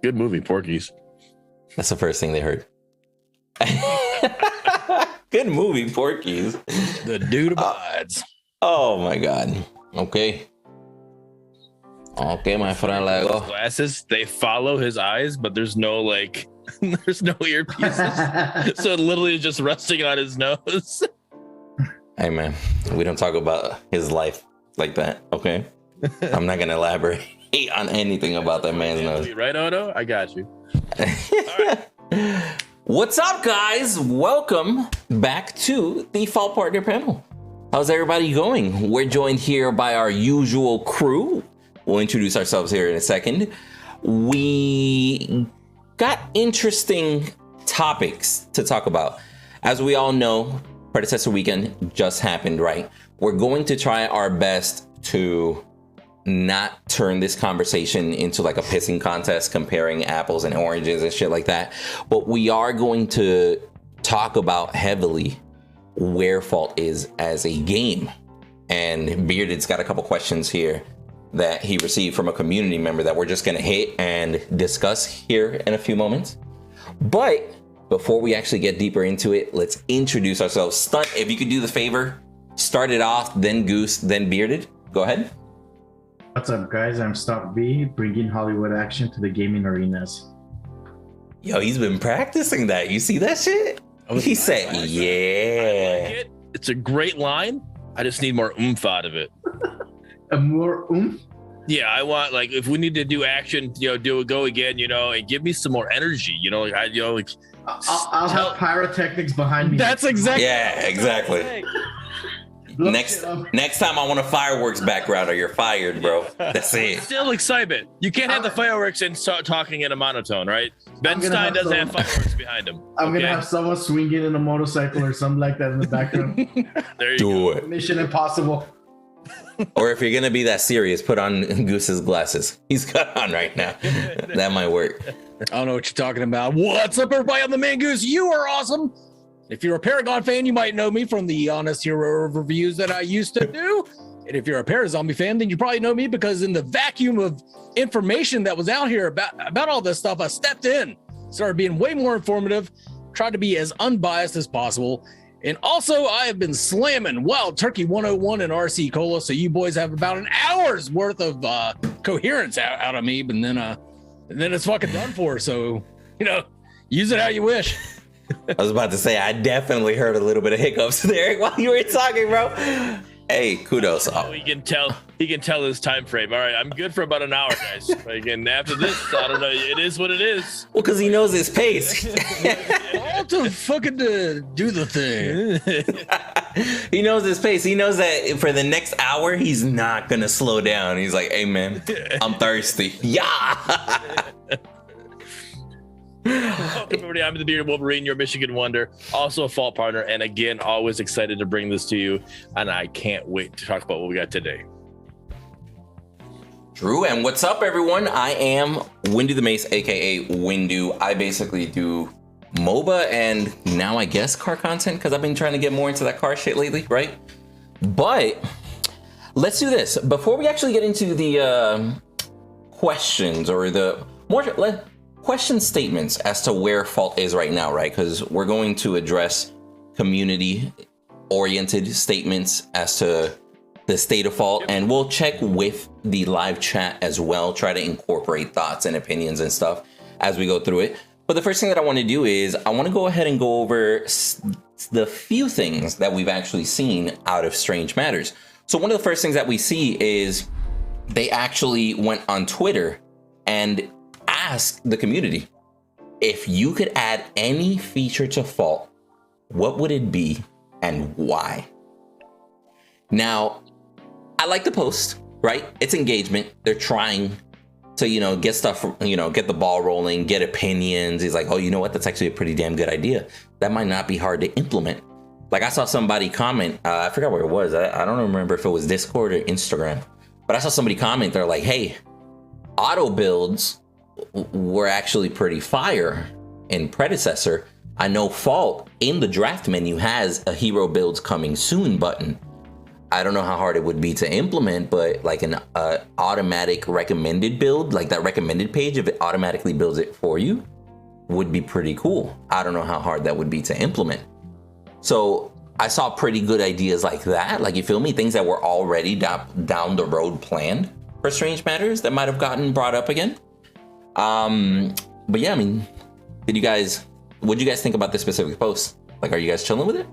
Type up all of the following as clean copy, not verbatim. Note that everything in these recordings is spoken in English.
Good movie, Porky's. That's the first thing they heard. Good movie, Porky's. The dude abides. Oh my God. Okay. Okay, my friend Lego. Glasses, they follow his eyes, but there's no there's no earpieces. So it literally is just resting on his nose. Hey man, we don't talk about his life like that, okay? I'm not gonna elaborate on anything about that man's nose. Right, Odo? I got you. All right. What's up, guys? Welcome back to the Fault Partner panel. How's everybody going? We're joined here by our usual crew. We'll introduce ourselves here in a second. We got interesting topics to talk about. As we all know, Predecessor weekend just happened, right? We're going to try our best to not turn this conversation into like a pissing contest comparing apples and oranges and shit like that. But we are going to talk about heavily where Fault is as a game. And Bearded's got a couple questions here that he received from a community member that we're just gonna hit and discuss here in a few moments. But before we actually get deeper into it, let's introduce ourselves. Stunt, if you could do the favor, start it off, then Goose, then Bearded. Go ahead. What's up, guys? I'm Stunt B, bringing Hollywood action to the gaming arenas. Yo, he's been practicing that. You see that shit? He said, yeah. I like it. It's a great line. I just need more oomph out of it. More oomph? Yeah, I want, like, if we need to do action, go again, and give me some more energy, I'll have pyrotechnics behind me. That's exactly. Yeah, exactly. Next time I want a fireworks background or you're fired, bro. That's it. Still excitement. You can't have the fireworks and start talking in a monotone, right? Ben Stein doesn't have fireworks behind him. I'm going to have someone swinging in a motorcycle or something like that in the background. There you go. go. Mission Impossible. Or if you're going to be that serious, put on Goose's glasses. He's got on right now. That might work. I don't know what you're talking about. What's up, everybody? I'm the Man Goose. You are awesome. If you're a Paragon fan, you might know me from the Honest Hero reviews that I used to do. And if you're a Parazombie fan, then you probably know me because in the vacuum of information that was out here about all this stuff, I stepped in, started being way more informative, tried to be as unbiased as possible. And also, I have been slamming Wild Turkey 101 and RC Cola, so you boys have about an hour's worth of coherence out of me, but then it's fucking done for. So, use it how you wish. I was about to say, I definitely heard a little bit of hiccups there while you were talking, bro. Hey, kudos. Oh, he can tell his time frame. All right, I'm good for about an hour, guys. And after this, I don't know. It is what it is. Well, because he knows his pace. All to fucking do the thing. He knows his pace. He knows that for the next hour, he's not going to slow down. He's like, hey, man, I'm thirsty. Yeah. Welcome, everybody. I'm the Bearded Wolverine, your Michigan Wonder, also a Fault Partner, and again, always excited to bring this to you, and I can't wait to talk about what we got today. True, and what's up, everyone? I am WinduTheMace, aka Windu. I basically do MOBA and now I guess car content because I've been trying to get more into that car shit lately, right? But let's do this. Before we actually get into the questions or the more question statements as to where Fault is right now, right? Because we're going to address community-oriented statements as to the state of Fault, and we'll check with the live chat as well, try to incorporate thoughts and opinions and stuff as we go through it. But the first thing that I want to do is I want to go ahead and go over the few things that we've actually seen out of Strange Matters. So one of the first things that we see is they actually went on Twitter and ask the community, if you could add any feature to Fault, what would it be and why? Now, I like the post, right? It's engagement. They're trying to, get stuff, get the ball rolling, get opinions. He's like, oh, you know what? That's actually a pretty damn good idea. That might not be hard to implement. Like I saw somebody comment, I forgot where it was. I don't remember if it was Discord or Instagram, but I saw somebody comment. They're like, hey, auto builds were actually pretty fire in Predecessor. I know Fault in the draft menu has a hero builds coming soon button. I don't know how hard it would be to implement, but like an automatic recommended build, like that recommended page, if it automatically builds it for you, would be pretty cool. I don't know how hard that would be to implement. So I saw pretty good ideas like that. Like, you feel me? Things that were already down the road planned for Strange Matters that might have gotten brought up again. But yeah, I mean, what do you guys think about this specific post? Like, are you guys chilling with it?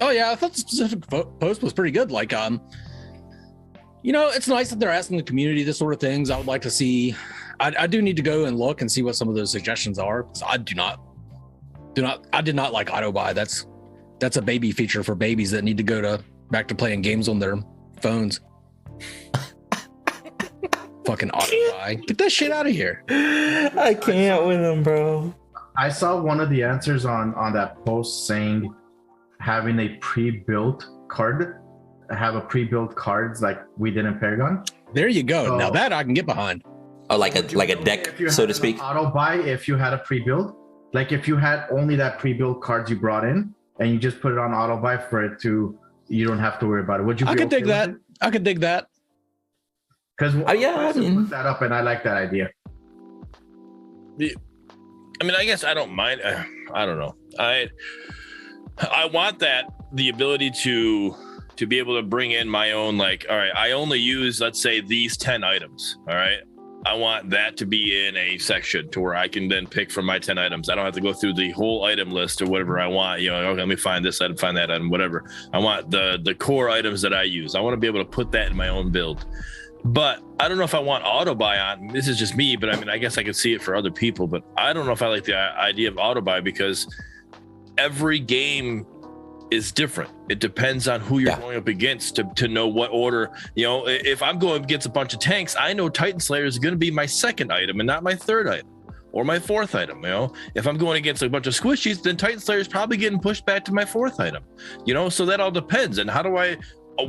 Oh yeah, I thought the specific post was pretty good. Like, it's nice that they're asking the community this sort of things. I would like to see. I do need to go and look and see what some of those suggestions are. Because I did not like auto buy. That's a baby feature for babies that need to go back to playing games on their phones. Fucking auto buy. Get that shit out of here. I can't with them, bro. I saw one of the answers on that post saying having a pre-built card, have a pre-built cards like we did in Paragon. There you go. So, now that I can get behind. Oh, like a deck, so to speak. Auto buy if you had a pre-build, like if you had only that pre-built cards you brought in and you just put it on auto buy for it to, you don't have to worry about it. Would you? I could dig that. I could dig that. Because I put that up and I like that idea. I mean, I guess I don't mind. I don't know. I want the ability to be able to bring in my own, like, all right, I only use, let's say, these 10 items. All right. I want that to be in a section to where I can then pick from my 10 items. I don't have to go through the whole item list or whatever I want. Okay, let me find this item, find that item, whatever. I want the core items that I use. I want to be able to put that in my own build. But I don't know if I want auto buy on. This is just me, but I mean, I guess I could see it for other people. But I don't know if I like the idea of auto buy because every game is different. It depends on who you're going up against to know what order. If I'm going against a bunch of tanks, I know Titan Slayer is going to be my second item and not my third item or my fourth item. If I'm going against a bunch of squishies, then Titan Slayer is probably getting pushed back to my fourth item. So that all depends. And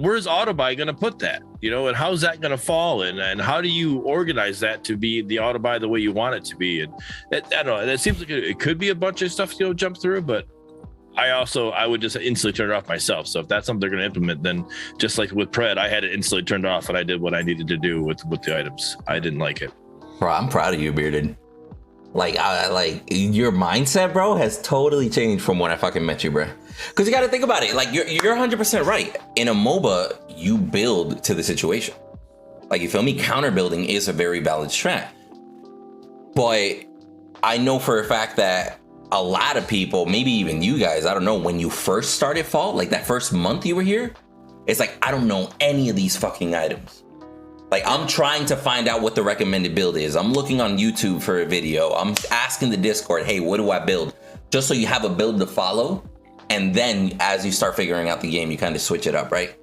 where's auto buy going to put that? And how's that going to fall in? And how do you organize that to be the auto buy the way you want it to be? And I don't know. That seems like it could be a bunch of stuff to jump through, but I would just instantly turn it off myself. So if that's something they're going to implement, then just like with Pred, I had it instantly turned off and I did what I needed to do with the items. I didn't like it. Bro, I'm proud of you, Bearded. Like, your mindset, bro, has totally changed from when I fucking met you, bro. Because you got to think about it. Like, you're 100% right. In a MOBA, you build to the situation. Like, you feel me? Counter building is a very valid strat. But I know for a fact that a lot of people, maybe even you guys, I don't know, when you first started Fault, like that first month you were here, it's like, I don't know any of these fucking items. Like, I'm trying to find out what the recommended build is. I'm looking on YouTube for a video. I'm asking the Discord, hey, what do I build? Just so you have a build to follow. And then as you start figuring out the game, you kind of switch it up, right?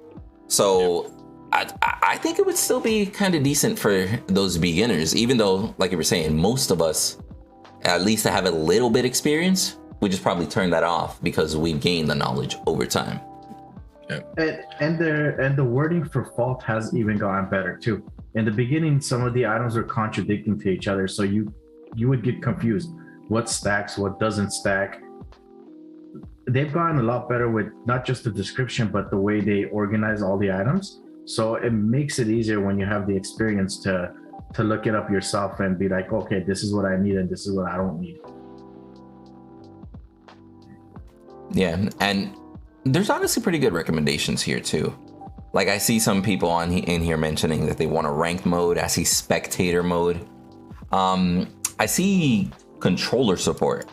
So I think it would still be kind of decent for those beginners, even though, like you were saying, most of us, at least to have a little bit experience, we just probably turn that off because we've gained the knowledge over time. Yeah. And the wording for Fault has even gotten better too. In the beginning, some of the items were contradicting to each other, so you would get confused. What stacks, what doesn't stack. They've gotten a lot better with not just the description, but the way they organize all the items. So it makes it easier when you have the experience to look it up yourself and be like, okay, this is what I need and this is what I don't need. Yeah, and there's honestly pretty good recommendations here too. Like, I see some people in here mentioning that they want a ranked mode. I see spectator mode. I see controller support,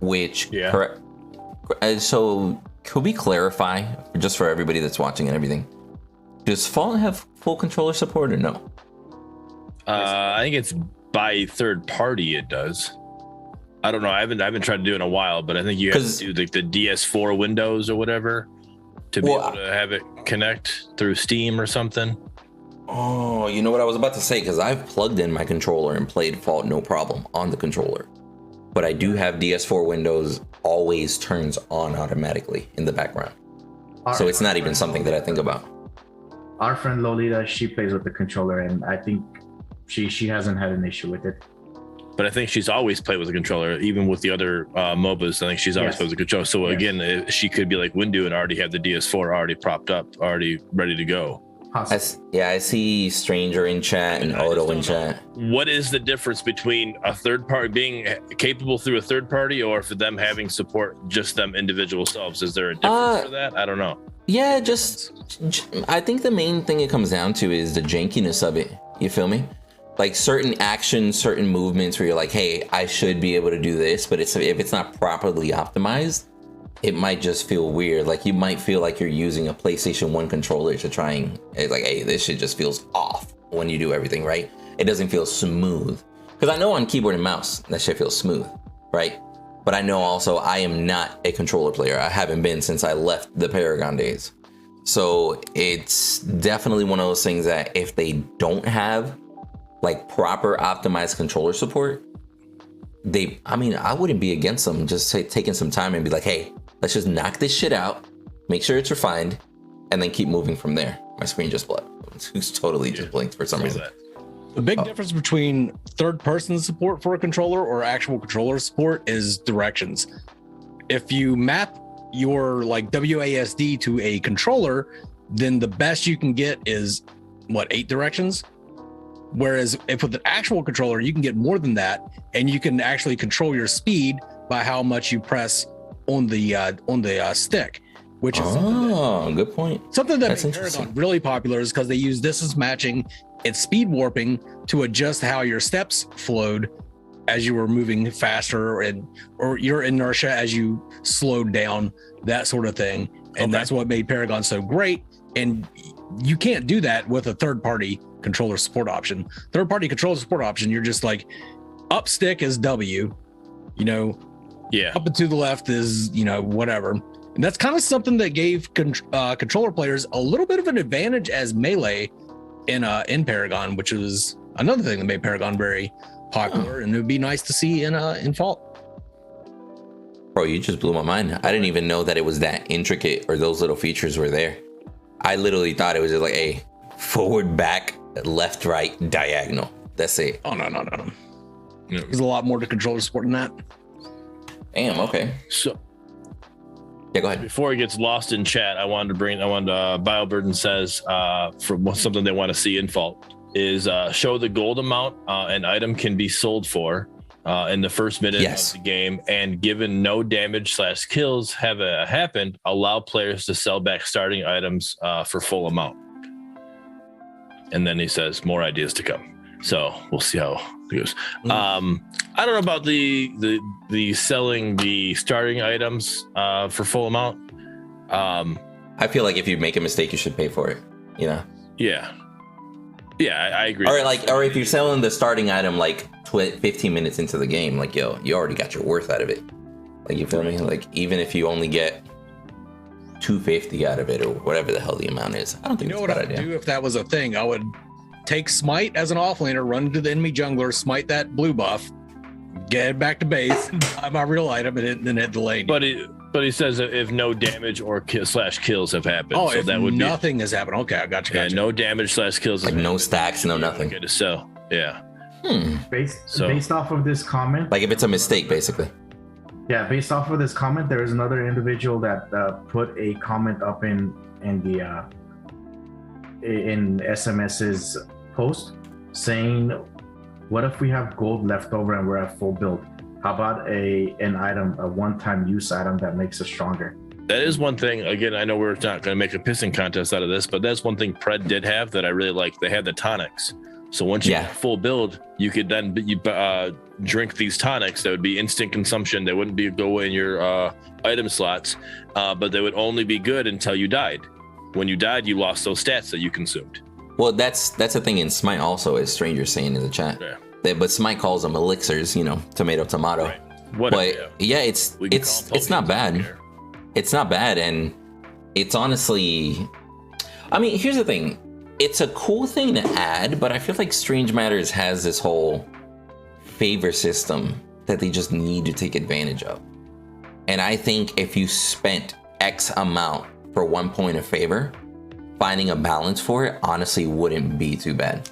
which so could we clarify just for everybody that's watching and everything? Does Fault have full controller support or no? I think it's by third party. It does. I don't know. I haven't tried to do it in a while, but I think you have to do like the DS4 Windows or whatever to be able to have it connect through Steam or something. Oh, you know what I was about to say? Because I've plugged in my controller and played Fault no problem on the controller. But I do have DS4 Windows always turns on automatically in the background. So it's not even something that I think about. Our friend Lolita, she plays with the controller, and I think she hasn't had an issue with it. but I think she's always played with a controller, even with the other MOBAs. I think she's always played with a controller. So again, she could be like Windu and already have the DS4 already propped up, already ready to go. I see Stranger in chat and Odo in chat. What is the difference between a third party being capable through a third party, or for them having support just them individual selves? Is there a difference for that? I don't know. Yeah, I think the main thing it comes down to is the jankiness of it. You feel me? Like certain actions, certain movements where you're like, hey, I should be able to do this, but if it's not properly optimized, it might just feel weird. Like you might feel like you're using a PlayStation 1 controller to try and it's like, hey, this shit just feels off when you do everything, right? It doesn't feel smooth. Because I know on keyboard and mouse, that shit feels smooth, right? But I know also I am not a controller player. I haven't been since I left the Paragon days. So it's definitely one of those things that if they don't have like proper optimized controller support, I wouldn't be against them just taking some time and be like, hey, let's just knock this shit out, make sure it's refined, and then keep moving from there. My screen just blinked. It's totally just blinked for some reason. The big difference between third-person support for a controller or actual controller support is directions. If you map your like WASD to a controller, then the best you can get is 8 directions. Whereas if with an actual controller, you can get more than that, and you can actually control your speed by how much you press on the stick, which is good point. Something that made Paragon really popular is because they use distance matching and speed warping to adjust how your steps flowed as you were moving faster, or your inertia as you slowed down, that sort of thing. And that's what made Paragon so great. And you can't do that with a third-party controller support option. Third-party controller support option, you're just like, up stick is W, up and to the left is, whatever. And that's kind of something that gave controller players a little bit of an advantage as melee in Paragon, which was another thing that made Paragon very popular, and it would be nice to see in Fault. Bro, you just blew my mind. I didn't even know that it was that intricate or those little features were there. I literally thought it was just like a forward, back, left, right, diagonal. That's it. Oh, no. There's a lot more to controller support than that. Damn, okay. So, yeah, go ahead. Before it gets lost in chat, BioBurden says for something they want to see in Fault is show the gold amount an item can be sold for in the first minute of the game, and given no damage / kills have happened, allow players to sell back starting items for full amount. And then he says more ideas to come. So we'll see how it goes. I don't know about the selling the starting items for full amount. I feel like if you make a mistake, you should pay for it. Yeah, I agree. Or if you're selling the starting item like 15 minutes into the game, like, yo, you already got your worth out of it. Like, you feel me? Like, even if you only get $250 out of it or whatever the hell the amount is, I don't think it's a bad idea. Do if that was a thing? I would take Smite as an offlaner, run to the enemy jungler, smite that blue buff, get back to base, buy my real item, and then hit the lane. But he says if no damage or kills have happened. Oh, so if that would nothing has happened. Okay, I got you. Yeah, no damage / kills. Like no stacks, no nothing. Okay to sell. Yeah. Based off of this comment, like if it's a mistake, basically. Yeah, based off of this comment, there is another individual that put a comment up in SMS's post saying, "What if we have gold left over and we're at full build? How about an item, a one-time use item that makes us stronger?" That is one thing. Again, I know we're not going to make a pissing contest out of this, but that's one thing Pred did have that I really like. They had the tonics. So once you get full build, you could then drink these tonics. That would be instant consumption. They wouldn't go in your item slots, but they would only be good until you died. When you died, you lost those stats that you consumed. Well, that's the thing in Smite also, as Stranger's saying in the chat. Yeah. But Smite calls them elixirs, tomato. Right. But it's not bad. It's not bad, and it's honestly, I mean, here's the thing. It's a cool thing to add, but I feel like Strange Matters has this whole favor system that they just need to take advantage of. And I think if you spent X amount for 1 point of favor, finding a balance for it honestly wouldn't be too bad.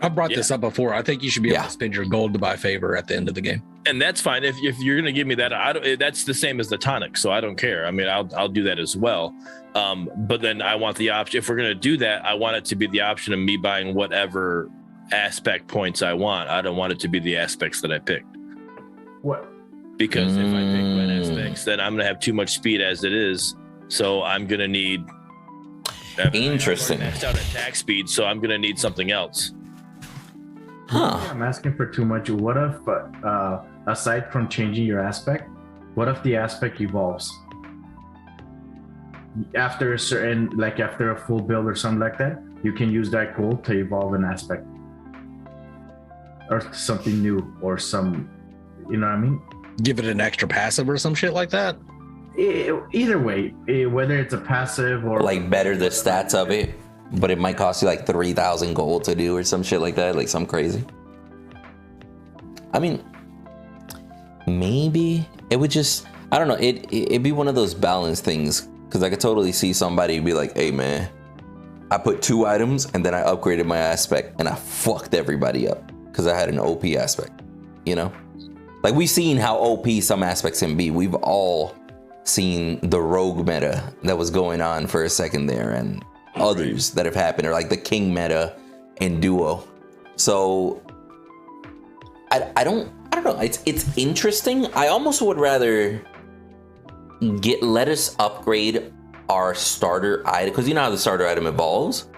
I've brought this up before. I think you should be able to spend your gold to buy favor at the end of the game. And that's fine. If you're going to give me that, that's the same as the tonic. So I don't care. I mean, I'll do that as well. But then I want the option. If we're going to do that, I want it to be the option of me buying whatever aspect points I want. I don't want it to be the aspects that I picked. What? Because if I pick wet aspects, then I'm going to have too much speed as it is. So I'm going to need. Interesting. Maxed out attack speed, so I'm going to need something else. Huh. I'm asking for too much. What if, aside from changing your aspect, what if the aspect evolves? After a certain, like after a full build or something like that, you can use that gold to evolve an aspect. Or something new, or some, you know what I mean? Give it an extra passive or some shit like that? Either way, whether it's a passive or... Like better the stats of it, but it might cost you like 3,000 gold to do or some shit like that, like some crazy. I mean, maybe it would just, I don't know, it'd be one of those balance things, because I could totally see somebody be like, hey man, I put 2 items and then I upgraded my aspect and I fucked everybody up because I had an OP aspect, you know? Like we've seen how OP some aspects can be. We've all seen the rogue meta that was going on for a second there, and others that have happened, or like the king meta in duo. So I don't know. It's interesting. I almost would rather let us upgrade our starter item, because you know how the starter item evolves.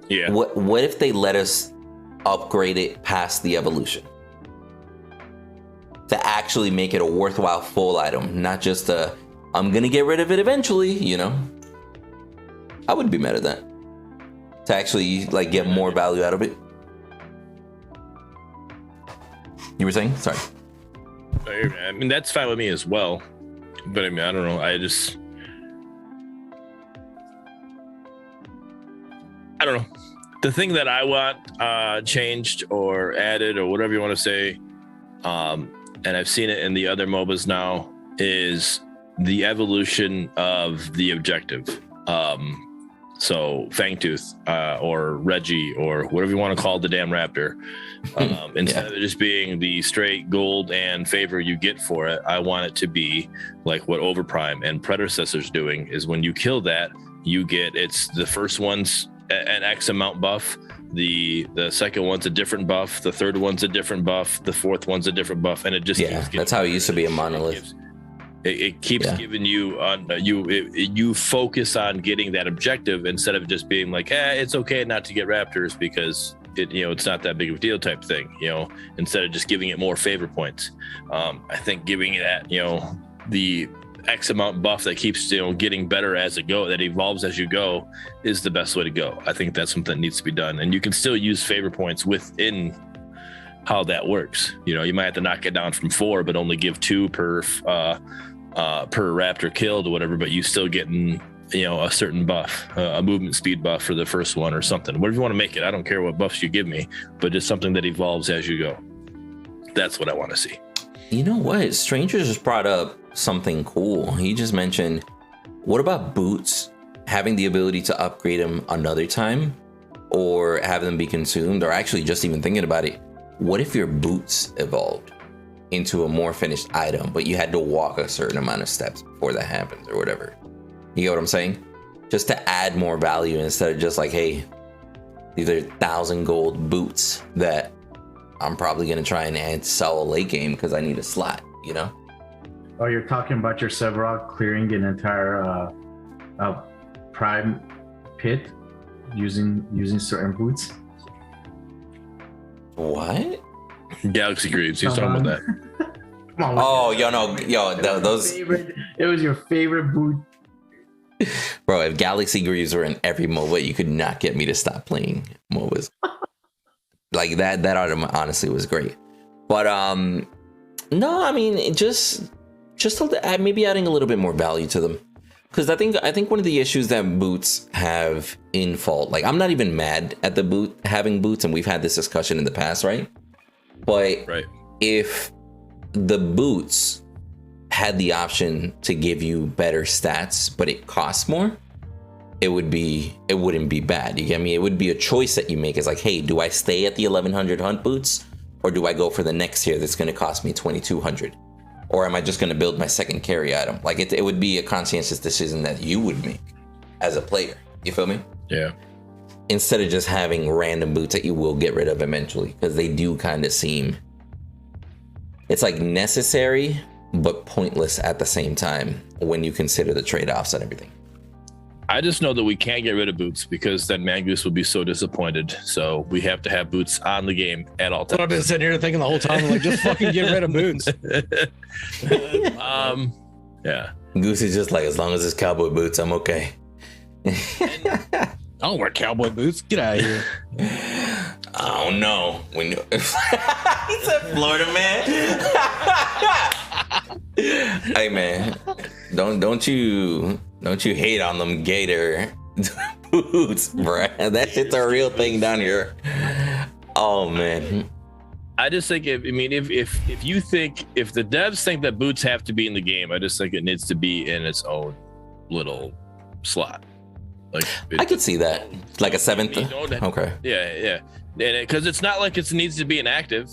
Yeah. What if they let us upgrade it past the evolution to actually make it a worthwhile full item, not just I'm gonna get rid of it eventually, you know? I wouldn't be mad at that. To actually like get more value out of it. You were saying? Sorry. I mean, that's fine with me as well. But I mean, I don't know. I don't know. The thing that I want changed or added or whatever you want to say, and I've seen it in the other MOBAs now, is the evolution of the objective. So Fangtooth or Reggie or whatever you want to call the damn raptor, instead of it just being the straight gold and favor you get for it, I want it to be like what Overprime and Predecessor's doing, is when you kill that, you get, it's the first one's an X amount buff, the second one's a different buff, the third one's a different buff, the fourth one's a different buff, and it just keeps that's how it used to be a monolith. It keeps giving you you focus on getting that objective instead of just being like, it's okay not to get raptors because it's not that big of a deal type thing, instead of just giving it more favor points. I think giving it that, the X amount buff that keeps getting better as it goes, that evolves as you go, is the best way to go. I think that's something that needs to be done, and you can still use favor points within how that works. You might have to knock it down from 4, but only give 2 per raptor killed or whatever, but you still getting a certain buff, a movement speed buff for the first one or something, whatever you want to make it. I don't care what buffs you give me, but just something that evolves as you go. That's what I want to see. You know what? Stranger just brought up something cool. He just mentioned, what about boots having the ability to upgrade them another time or have them be consumed, or actually just even thinking about it, what if your boots evolved into a more finished item, but you had to walk a certain amount of steps before that happens or whatever? You get what I'm saying? Just to add more value instead of just like, hey, these are 1,000 gold boots that I'm probably going to try and sell a late game because I need a slot, Oh, you're talking about your Sevarog clearing an entire prime pit using certain boots? What? Galaxy Greaves. He's talking about that. Come on, those. It was your favorite boot. Bro, if Galaxy Greaves were in every MOBA, you could not get me to stop playing MOBAs. Like that item honestly was great. But no, I mean, just maybe adding a little bit more value to them. Because I think one of the issues that boots have in fault, like I'm not even mad at the boot having boots, and we've had this discussion in the past, right? But if the boots had the option to give you better stats, but it costs more, it wouldn't be bad. You get me? It would be a choice that you make. It's like, hey, do I stay at the 1100 hunt boots, or do I go for the next tier that's going to cost me 2200? Or am I just going to build my second carry item? Like it would be a conscientious decision that you would make as a player. You feel me? Yeah. Instead of just having random boots that you will get rid of eventually, because they do kind of seem, it's like necessary but pointless at the same time when you consider the trade-offs and everything. I just know that we can't get rid of boots because then Mangoose will be so disappointed. So we have to have boots on the game at all times. I've been sitting here thinking the whole time, like, just fucking get rid of boots. Yeah. Goose is just like, as long as it's cowboy boots, I'm okay. I don't wear cowboy boots. Get out of here. Oh no. When he's a Florida man. Hey man, don't you hate on them gator boots, bruh. That shit's a real thing down here. Oh man. I just think if you think, if the devs think that boots have to be in the game, I just think it needs to be in its own little slot. Like I could see that, like a seventh. Okay. Yeah. Because it's not like it needs to be an active,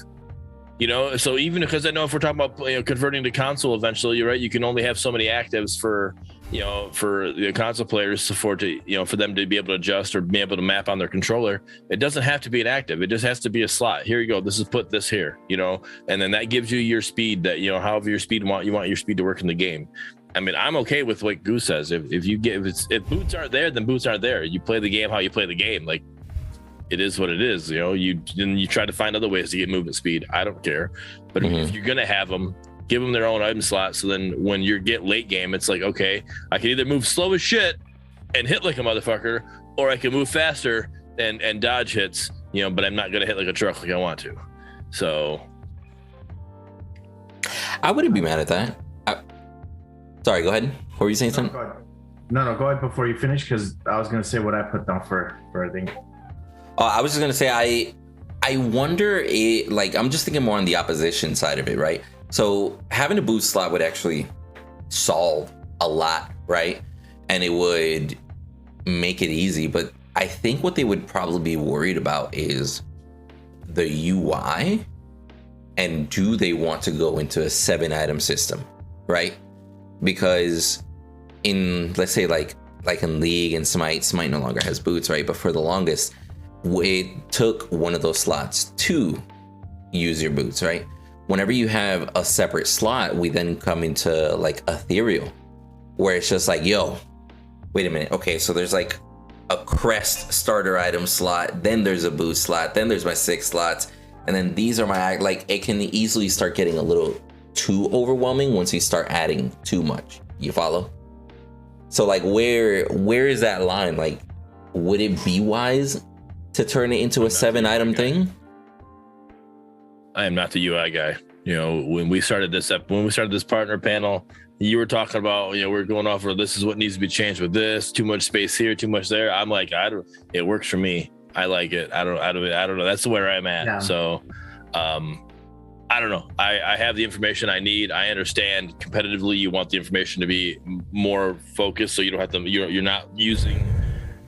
you know. So even because I know if we're talking about converting to console eventually, you're right. You can only have so many actives for the console players for them to be able to adjust or be able to map on their controller. It doesn't have to be an active. It just has to be a slot. Here you go. This is put this here, and then that gives you your speed that however your speed you want your speed to work in the game. I mean, I'm okay with what Goose says. If boots aren't there, then boots aren't there. You play the game how you play the game. Like, it is what it is. You try to find other ways to get movement speed. I don't care. But if you're gonna have them, give them their own item slot. So then when you get late game, it's like, okay, I can either move slow as shit and hit like a motherfucker, or I can move faster and dodge hits. But I'm not gonna hit like a truck like I want to. So I wouldn't be mad at that. Sorry, go ahead. What were you saying, son? No, go ahead before you finish, because I was gonna say what I put down for a thing. I was just gonna say I wonder I'm just thinking more on the opposition side of it, right? So having a boost slot would actually solve a lot, right? And it would make it easy, but I think what they would probably be worried about is the UI, and do they want to go into a 7-item system, right? Because in, let's say like in League and Smite no longer has boots, right? But for the longest, it took one of those slots to use your boots, right? Whenever you have a separate slot, we then come into like ethereal, where it's just like, yo, wait a minute. Okay, so there's like a crest starter item slot, then there's a boot slot, then there's my 6 slots, and then these are my, like, it can easily start getting a little too overwhelming once you start adding too much. You follow? So like, where is that line? Like, would it be wise to turn it into a 7-item thing? I am not the UI guy. When we started this partner panel, you were talking about, we're going off of, this is what needs to be changed with this, too much space here, too much there. I'm like, it works for me. I like it. I don't know. That's where I'm at. Yeah. So, I don't know. I have the information I need. I understand competitively you want the information to be more focused, so you don't have to, you're not using,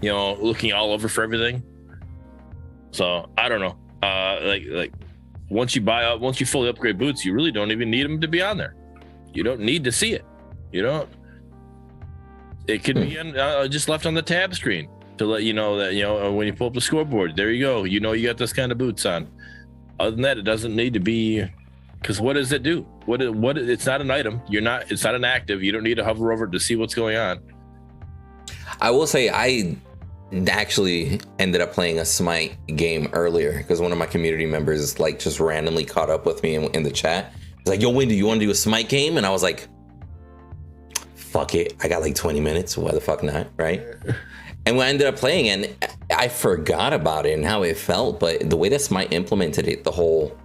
looking all over for everything. So I don't know. Like once you fully upgrade boots, you really don't even need them to be on there. You don't need to see it. It could be just left on the tab screen to let you know that, when you pull up the scoreboard, there you go. You got this kind of boots on. Other than that, it doesn't need to be, because what does it do? What it's not an item. It's not an active. You don't need to hover over it to see what's going on. I will say I actually ended up playing a Smite game earlier because one of my community members like just randomly caught up with me in the chat. He's like, yo, Windu, you want to do a Smite game? And I was like, fuck it. I got like 20 minutes. Why the fuck not? Right. And we ended up playing, and I forgot about it and how it felt, but the way that Smite implemented it, the whole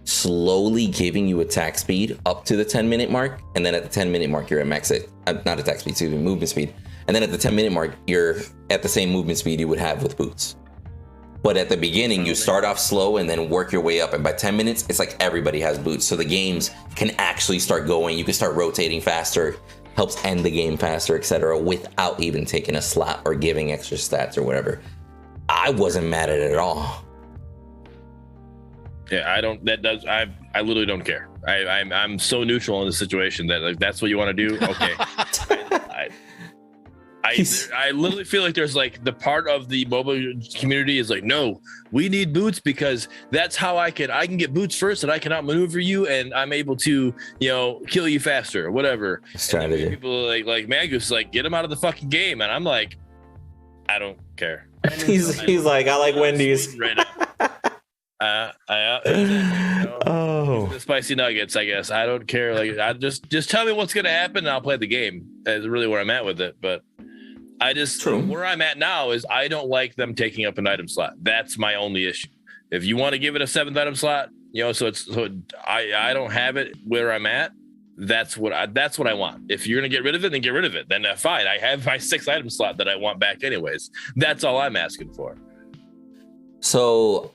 slowly giving you attack speed up to the 10-minute mark, and then at the 10-minute mark, you're at max not attack speed, excuse me, movement speed. And then at the 10-minute mark, you're at the same movement speed you would have with boots. But at the beginning, you start off slow and then work your way up. And by 10 minutes, it's like everybody has boots. So the games can actually start going. You can start rotating faster. helps end the game faster, etc., without even taking a slot or giving extra stats or whatever. I wasn't mad at it at all. Yeah, I don't. That does. I literally don't care. I'm so neutral in the situation that like that's what you want to do. Okay. I literally feel like there's like the part of the mobile community is like, no, we need boots because that's how I can get boots first and I can outmaneuver you and I'm able to, kill you faster or whatever. Strategy. People are like Magus, like get him out of the fucking game, and I'm like, I don't care. He's like, I like Wendy's. Right now. The spicy nuggets, I guess. I don't care. Like, I just tell me what's gonna happen, and I'll play the game. That's really where I'm at with it. But where I'm at now is I don't like them taking up an item slot. That's my only issue. If you want to give it a 7th item slot, I don't have it where I'm at. That's what I want. If you're gonna get rid of it, then get rid of it. Then fine. I have my 6th item slot that I want back anyways. That's all I'm asking for. So.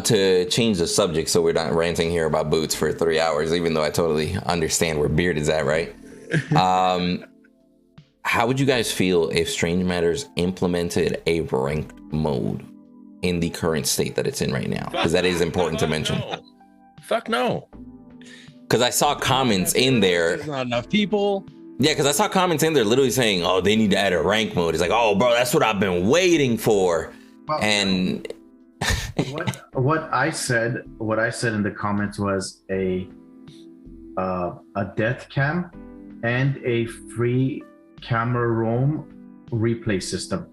To change the subject so we're not ranting here about boots for 3 hours, even though I totally understand where Beard is at, right? How would you guys feel if Strange Matters implemented a ranked mode in the current state that it's in right now? Because that is important to mention. Fuck no. Because I saw comments in there. There's not enough people. Yeah, because I saw comments in there literally saying, oh, they need to add a rank mode. It's like, oh, bro, that's what I've been waiting for. Well, and... what I said in the comments was a death cam and a free camera roam replay system.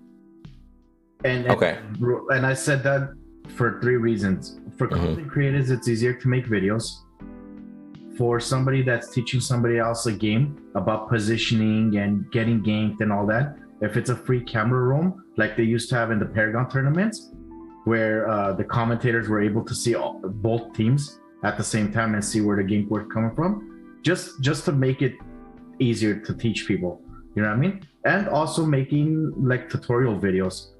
And I said that for 3 reasons. For content creators, it's easier to make videos. For somebody that's teaching somebody else a game about positioning and getting ganked and all that, if it's a free camera roam like they used to have in the Paragon tournaments, where the commentators were able to see both teams at the same time and see where the gank was coming from, just to make it easier to teach people, you know what I mean? And also making like tutorial videos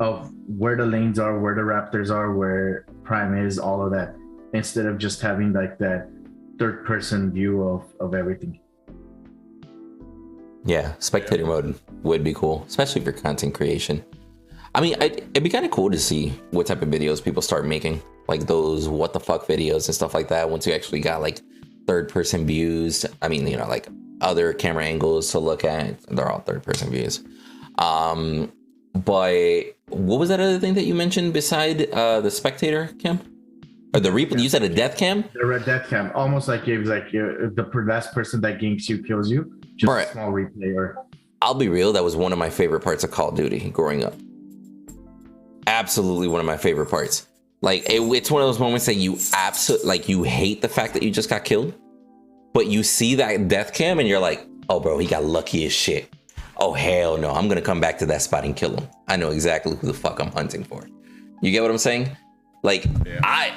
of where the lanes are, where the raptors are, where Prime is, all of that, instead of just having like that 3rd-person view of everything. Yeah, spectator mode would be cool, especially for content creation. I mean, it'd be kind of cool to see what type of videos people start making, like those what the fuck videos and stuff like that. Once you actually got like 3rd-person views, I mean, like other camera angles to look at. They're all 3rd-person views. But what was that other thing that you mentioned beside the spectator cam? Or the replay? You said a death cam? The red death cam, almost like it was like the last person that ganks you kills you. Just a small replay. Or I'll be real, that was one of my favorite parts of Call of Duty growing up. Absolutely one of my favorite parts. Like it's one of those moments that you you hate the fact that you just got killed, but you see that death cam and you're like, oh bro, he got lucky as shit. Oh hell no, I'm gonna come back to that spot and kill him. I know exactly who the fuck I'm hunting for. You get what I'm saying? Like, yeah.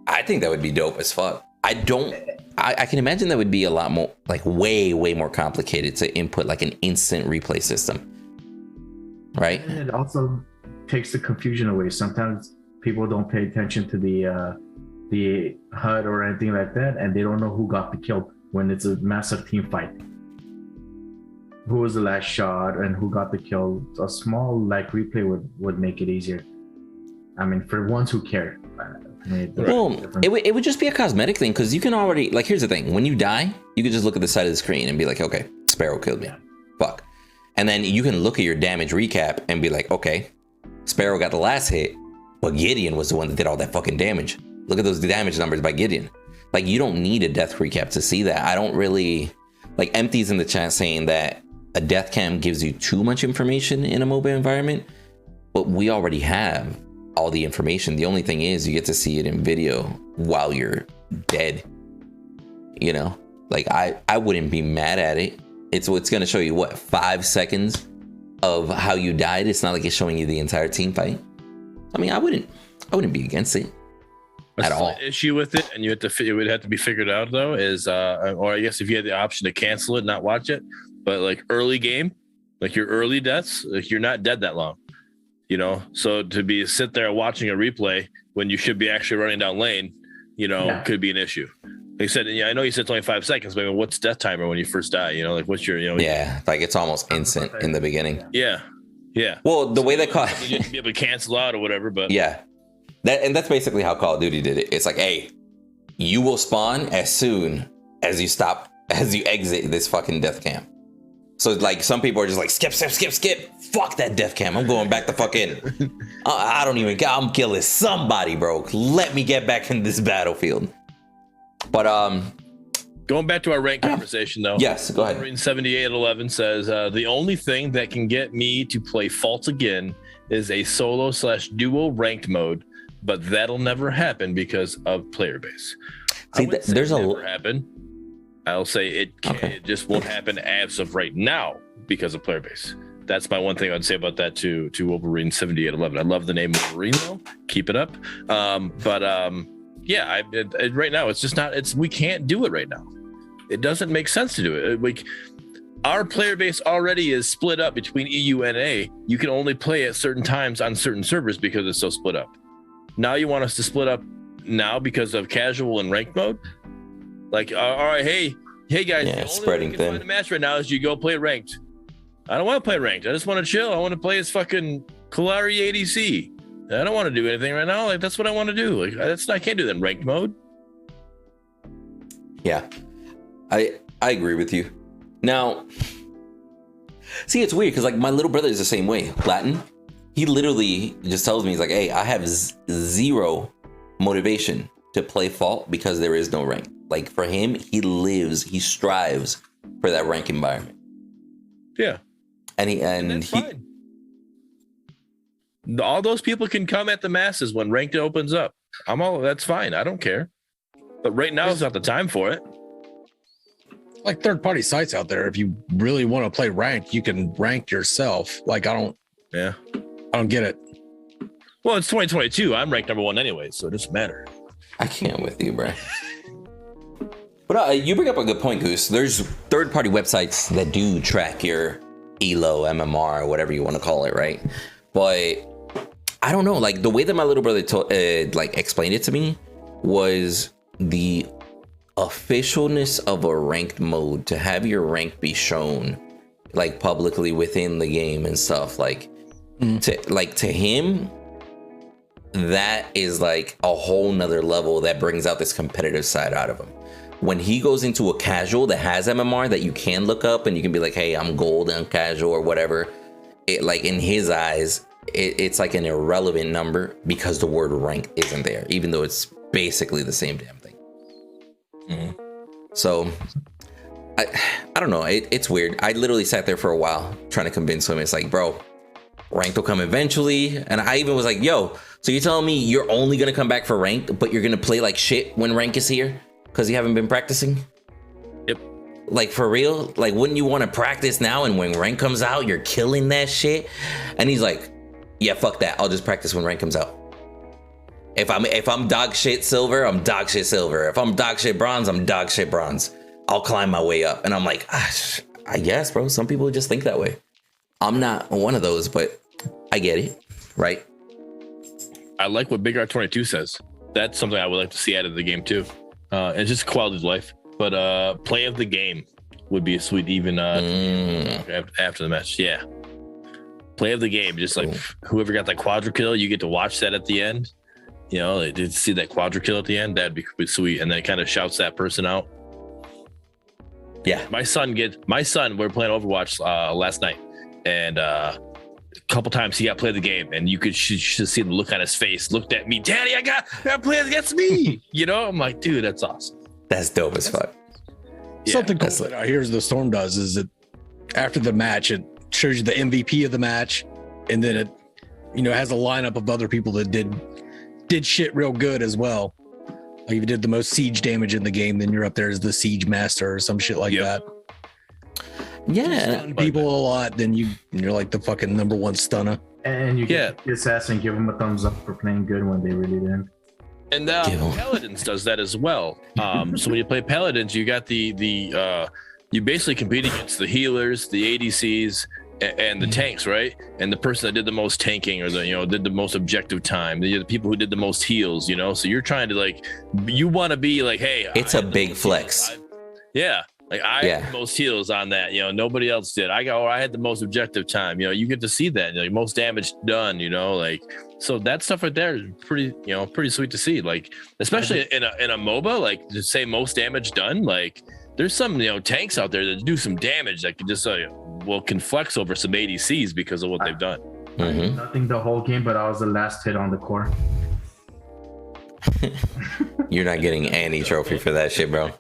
I think that would be dope as fuck. I can imagine that would be a lot more, like way more complicated to input like an instant replay system, right? And it also takes the confusion away. Sometimes people don't pay attention to the HUD or anything like that, and they don't know who got the kill when it's a massive team fight. Who was the last shot and who got the kill? A small like replay would make it easier. I mean, for ones who care. Well, it would just be a cosmetic thing, because you can already, like, here's the thing. When you die, you can just look at the side of the screen and be like, okay, Sparrow killed me. Fuck. And then you can look at your damage recap and be like, okay, Sparrow got the last hit, but Gideon was the one that did all that fucking damage. Look at those damage numbers by Gideon. Like, you don't need a death recap to see that. I don't really, like, Empty's in the chat saying that a death cam gives you too much information in a mobile environment, but we already have all the information. The only thing is you get to see it in video while you're dead. You know, like I wouldn't be mad at it. It's going to show you what, 5 seconds of how you died. It's not like it's showing you the entire team fight. I mean, I wouldn't be against it at all. The issue with it, and it would have to be figured out though, is or I guess if you had the option to cancel it, not watch it, but like early game, like your early deaths, like you're not dead that long. You know, so to sit there watching a replay when you should be actually running down lane, you know, could be an issue. They said, yeah, I know you said 25 seconds, but what's death timer when you first die? You know, like what's your, Yeah, like it's almost instant in the beginning. Yeah. Well, the way that you have to be able to cancel out or whatever, but yeah, that's basically how Call of Duty did it. It's like, hey, you will spawn as soon as you exit this fucking death camp. So like some people are just like skip. Fuck that death camp. I'm going back the fuck in. I don't even care. I'm killing somebody, bro. Let me get back in this battlefield. But going back to our rank conversation though. Yes, go ahead. Wolverine 7811 says the only thing that can get me to play Fault again is a solo/duo ranked mode, but that'll never happen because of player base. See, there's never happen. I'll say it can, okay. It just won't happen as of right now because of player base. That's my one thing I'd say about that to Wolverine 7811. I love the name Wolverine though. Keep it up. Yeah, right now it's just not. We can't do it right now. It doesn't make sense to do it. Our player base already is split up between EU and A. You can only play at certain times on certain servers because it's so split up. Now you want us to split up now because of casual and ranked mode? Like, all right, hey guys, yeah, the only spreading way you can thin. find a match right now is you go play ranked. I don't want to play ranked. I just want to chill. I want to play as fucking Kalari ADC. I don't want to do anything right now. Like that's what I want to do. Like I can't do that in ranked mode. Yeah, I agree with you. Now, see, it's weird because like my little brother is the same way. Latin, he literally just tells me, he's like, hey, I have zero motivation to play Fault because there is no rank. Like for him, he strives for that rank environment. Yeah, and that's fine. All those people can come at the masses when ranked opens up. That's fine. I don't care. But right now is not the time for it. Like third-party sites out there, if you really want to play ranked, you can rank yourself. Like I don't get it. Well, it's 2022. I'm ranked number 1 anyway, so it doesn't matter. I can't with you, bro. But you bring up a good point, Goose. There's third-party websites that do track your ELO, MMR, whatever you want to call it, right? But I don't know. Like the way that my little brother explained it to me was the officialness of a ranked mode, to have your rank be shown like publicly within the game and stuff. Like to him, that is like a whole nother level that brings out this competitive side out of him. When he goes into a casual that has MMR that you can look up and you can be like, hey, I'm gold on casual or whatever, it like in his eyes, it's like an irrelevant number because the word rank isn't there, even though it's basically the same damn thing. Mm-hmm. So I don't know. It's weird. I literally sat there for a while trying to convince him. It's like, bro, ranked will come eventually. And I even was like, yo, so you're telling me you're only going to come back for ranked, but you're going to play like shit when rank is here because you haven't been practicing? Yep. Like for real? Like, wouldn't you want to practice now? And when rank comes out, you're killing that shit. And he's like, yeah, fuck that. I'll just practice when rank comes out. If I'm dog shit silver, I'm dog shit silver. If I'm dog shit bronze, I'm dog shit bronze. I'll climb my way up. And I'm like, I guess, bro. Some people just think that way. I'm not one of those, but I get it, right? I like what Big R22 says. That's something I would like to see out of the game too. It's just quality of life. But play of the game would be a sweet even after the match. Yeah. Play of the game. Just like whoever got that quadra kill, you get to watch that at the end. You know, they did see that quadra kill at the end. That'd be sweet. And then it kind of shouts that person out. Yeah. My son, we were playing Overwatch last night. And a couple times he got play the game. And you could should see the look on his face. Looked at me, Daddy, I got players against me. You know, I'm like, dude, that's awesome. That's dope as fuck. Yeah, something cool that I hear the Storm does is that after the match, it shows you the MVP of the match. And then it, has a lineup of other people that did shit real good as well. Like if you did the most siege damage in the game, then you're up there as the siege master or some shit like that. Yeah, people a lot. Then you're like the fucking number one stunner. And you get his ass and give them a thumbs up for playing good when they really didn't. And Paladins does that as well. So when you play Paladins, you got the you basically compete against the healers, the ADCs, and the tanks, right? And the person that did the most tanking or did the most objective time, the people who did the most heals, so you're trying to like, you want to be like, hey, it's a big flex. I had the most heals on that, nobody else did. I had the most objective time, you get to see that, most damage done, so that stuff right there is pretty sweet to see, like, especially in a MOBA, like to say most damage done, like there's some tanks out there that do some damage that can just can flex over some ADCs because of what they've done. Nothing the whole game, but I was the last hit on the core. You're not getting any trophy for that shit, bro.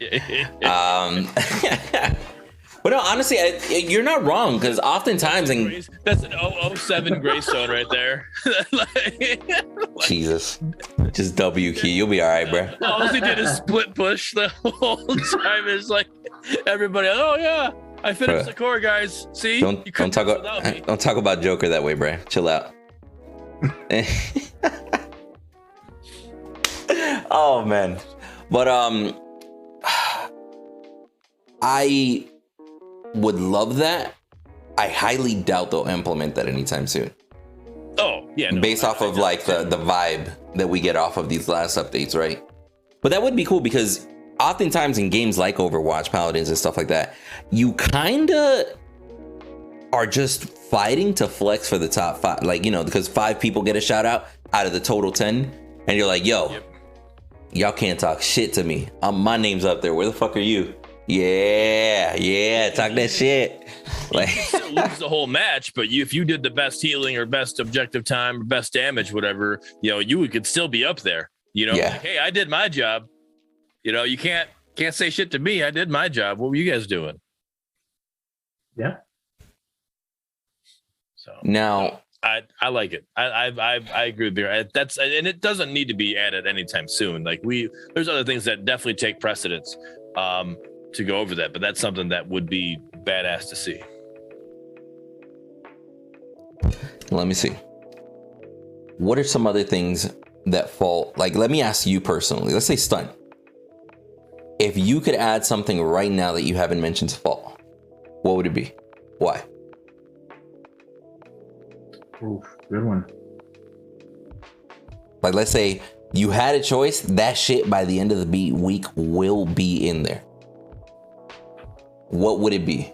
But no, honestly, you're not wrong, because oftentimes that's an 007 Greystone right there. Jesus, just W key, you'll be all right, bro. All he did is split push the whole time. It's like everybody, oh yeah, I finished the core, guys. See, don't talk about Joker that way, bro. Chill out. Oh man, but I would love that. I highly doubt they'll implement that anytime soon. Oh yeah, based off of like the vibe that we get off of these last updates, right? But that would be cool, because oftentimes in games like Overwatch, Paladins and stuff like that, you kind of are just fighting to flex for the top 5, like, because 5 people get a shout out of the total 10, and you're like, yo, y'all can't talk shit to me. My name's up there. Where the fuck are you? Yeah, talk that shit. Like, you still lose the whole match, but if you did the best healing or best objective time or best damage, whatever, you could still be up there. Like, hey, I did my job. You can't say shit to me. I did my job. What were you guys doing? Yeah. So now, I like it. I agree with you. And it doesn't need to be added anytime soon. Like there's other things that definitely take precedence to go over that, but that's something that would be badass to see. Let me see. What are some other things that fall? Like, let me ask you personally. Let's say stun. If you could add something right now that you haven't mentioned to fall, what would it be? Why? Ooh, good one. Like, let's say you had a choice. That shit by the end of the week will be in there. What would it be?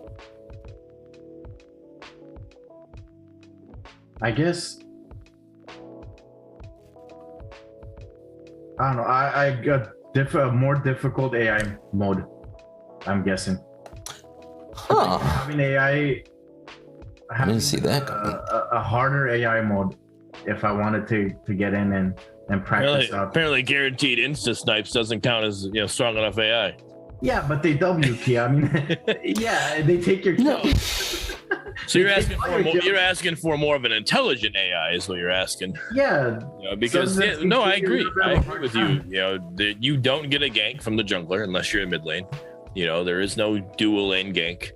I guess, I don't know. I got a more difficult AI mode, I'm guessing. Huh. Having AI. I didn't see that. A harder AI mode if I wanted to get in and practice out. Apparently guaranteed insta snipes doesn't count as strong enough AI. Yeah, but they W key. I mean, yeah, they take your kill. So you're asking for more of an intelligent AI is what you're asking. Yeah. Because I agree. I agree with you. You don't get a gank from the jungler unless you're in mid lane. There is no dual lane gank.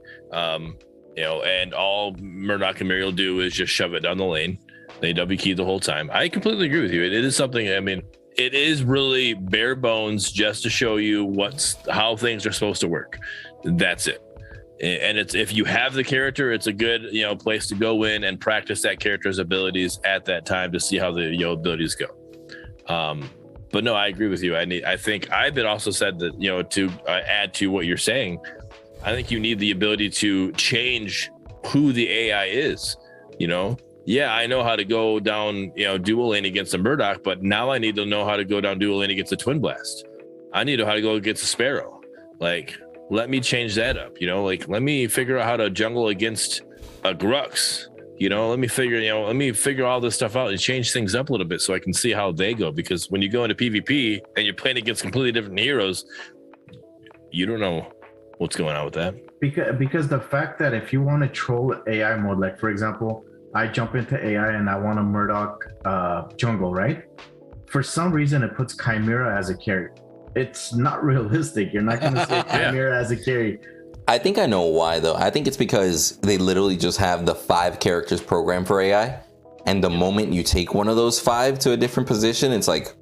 And all Murdock and Muriel do is just shove it down the lane. They W key the whole time. I completely agree with you. It is something, it is really bare bones just to show you how things are supposed to work. That's it. And it's, if you have the character, it's a good, place to go in and practice that character's abilities at that time to see how the abilities go. But no, I agree with you. I think I've been also said that, to add to what you're saying, I think you need the ability to change who the AI is. Yeah, I know how to go down, dual lane against a Murdock, but now I need to know how to go down dual lane against a Twin Blast. I need to know how to go against a Sparrow. Like, let me change that up. Let me figure out how to jungle against a Grux. Let me figure all this stuff out and change things up a little bit so I can see how they go. Because when you go into PvP and you're playing against completely different heroes, you don't know what's going on with that. Because the fact that if you want to troll AI mode, like for example, I jump into AI and I want a Murdock jungle, right? For some reason, it puts Chimera as a carry. It's not realistic. You're not going to say Chimera as a carry. I think I know why, though. I think it's because they literally just have the 5 characters programmed for AI. And the moment you take one of those 5 to a different position, it's like,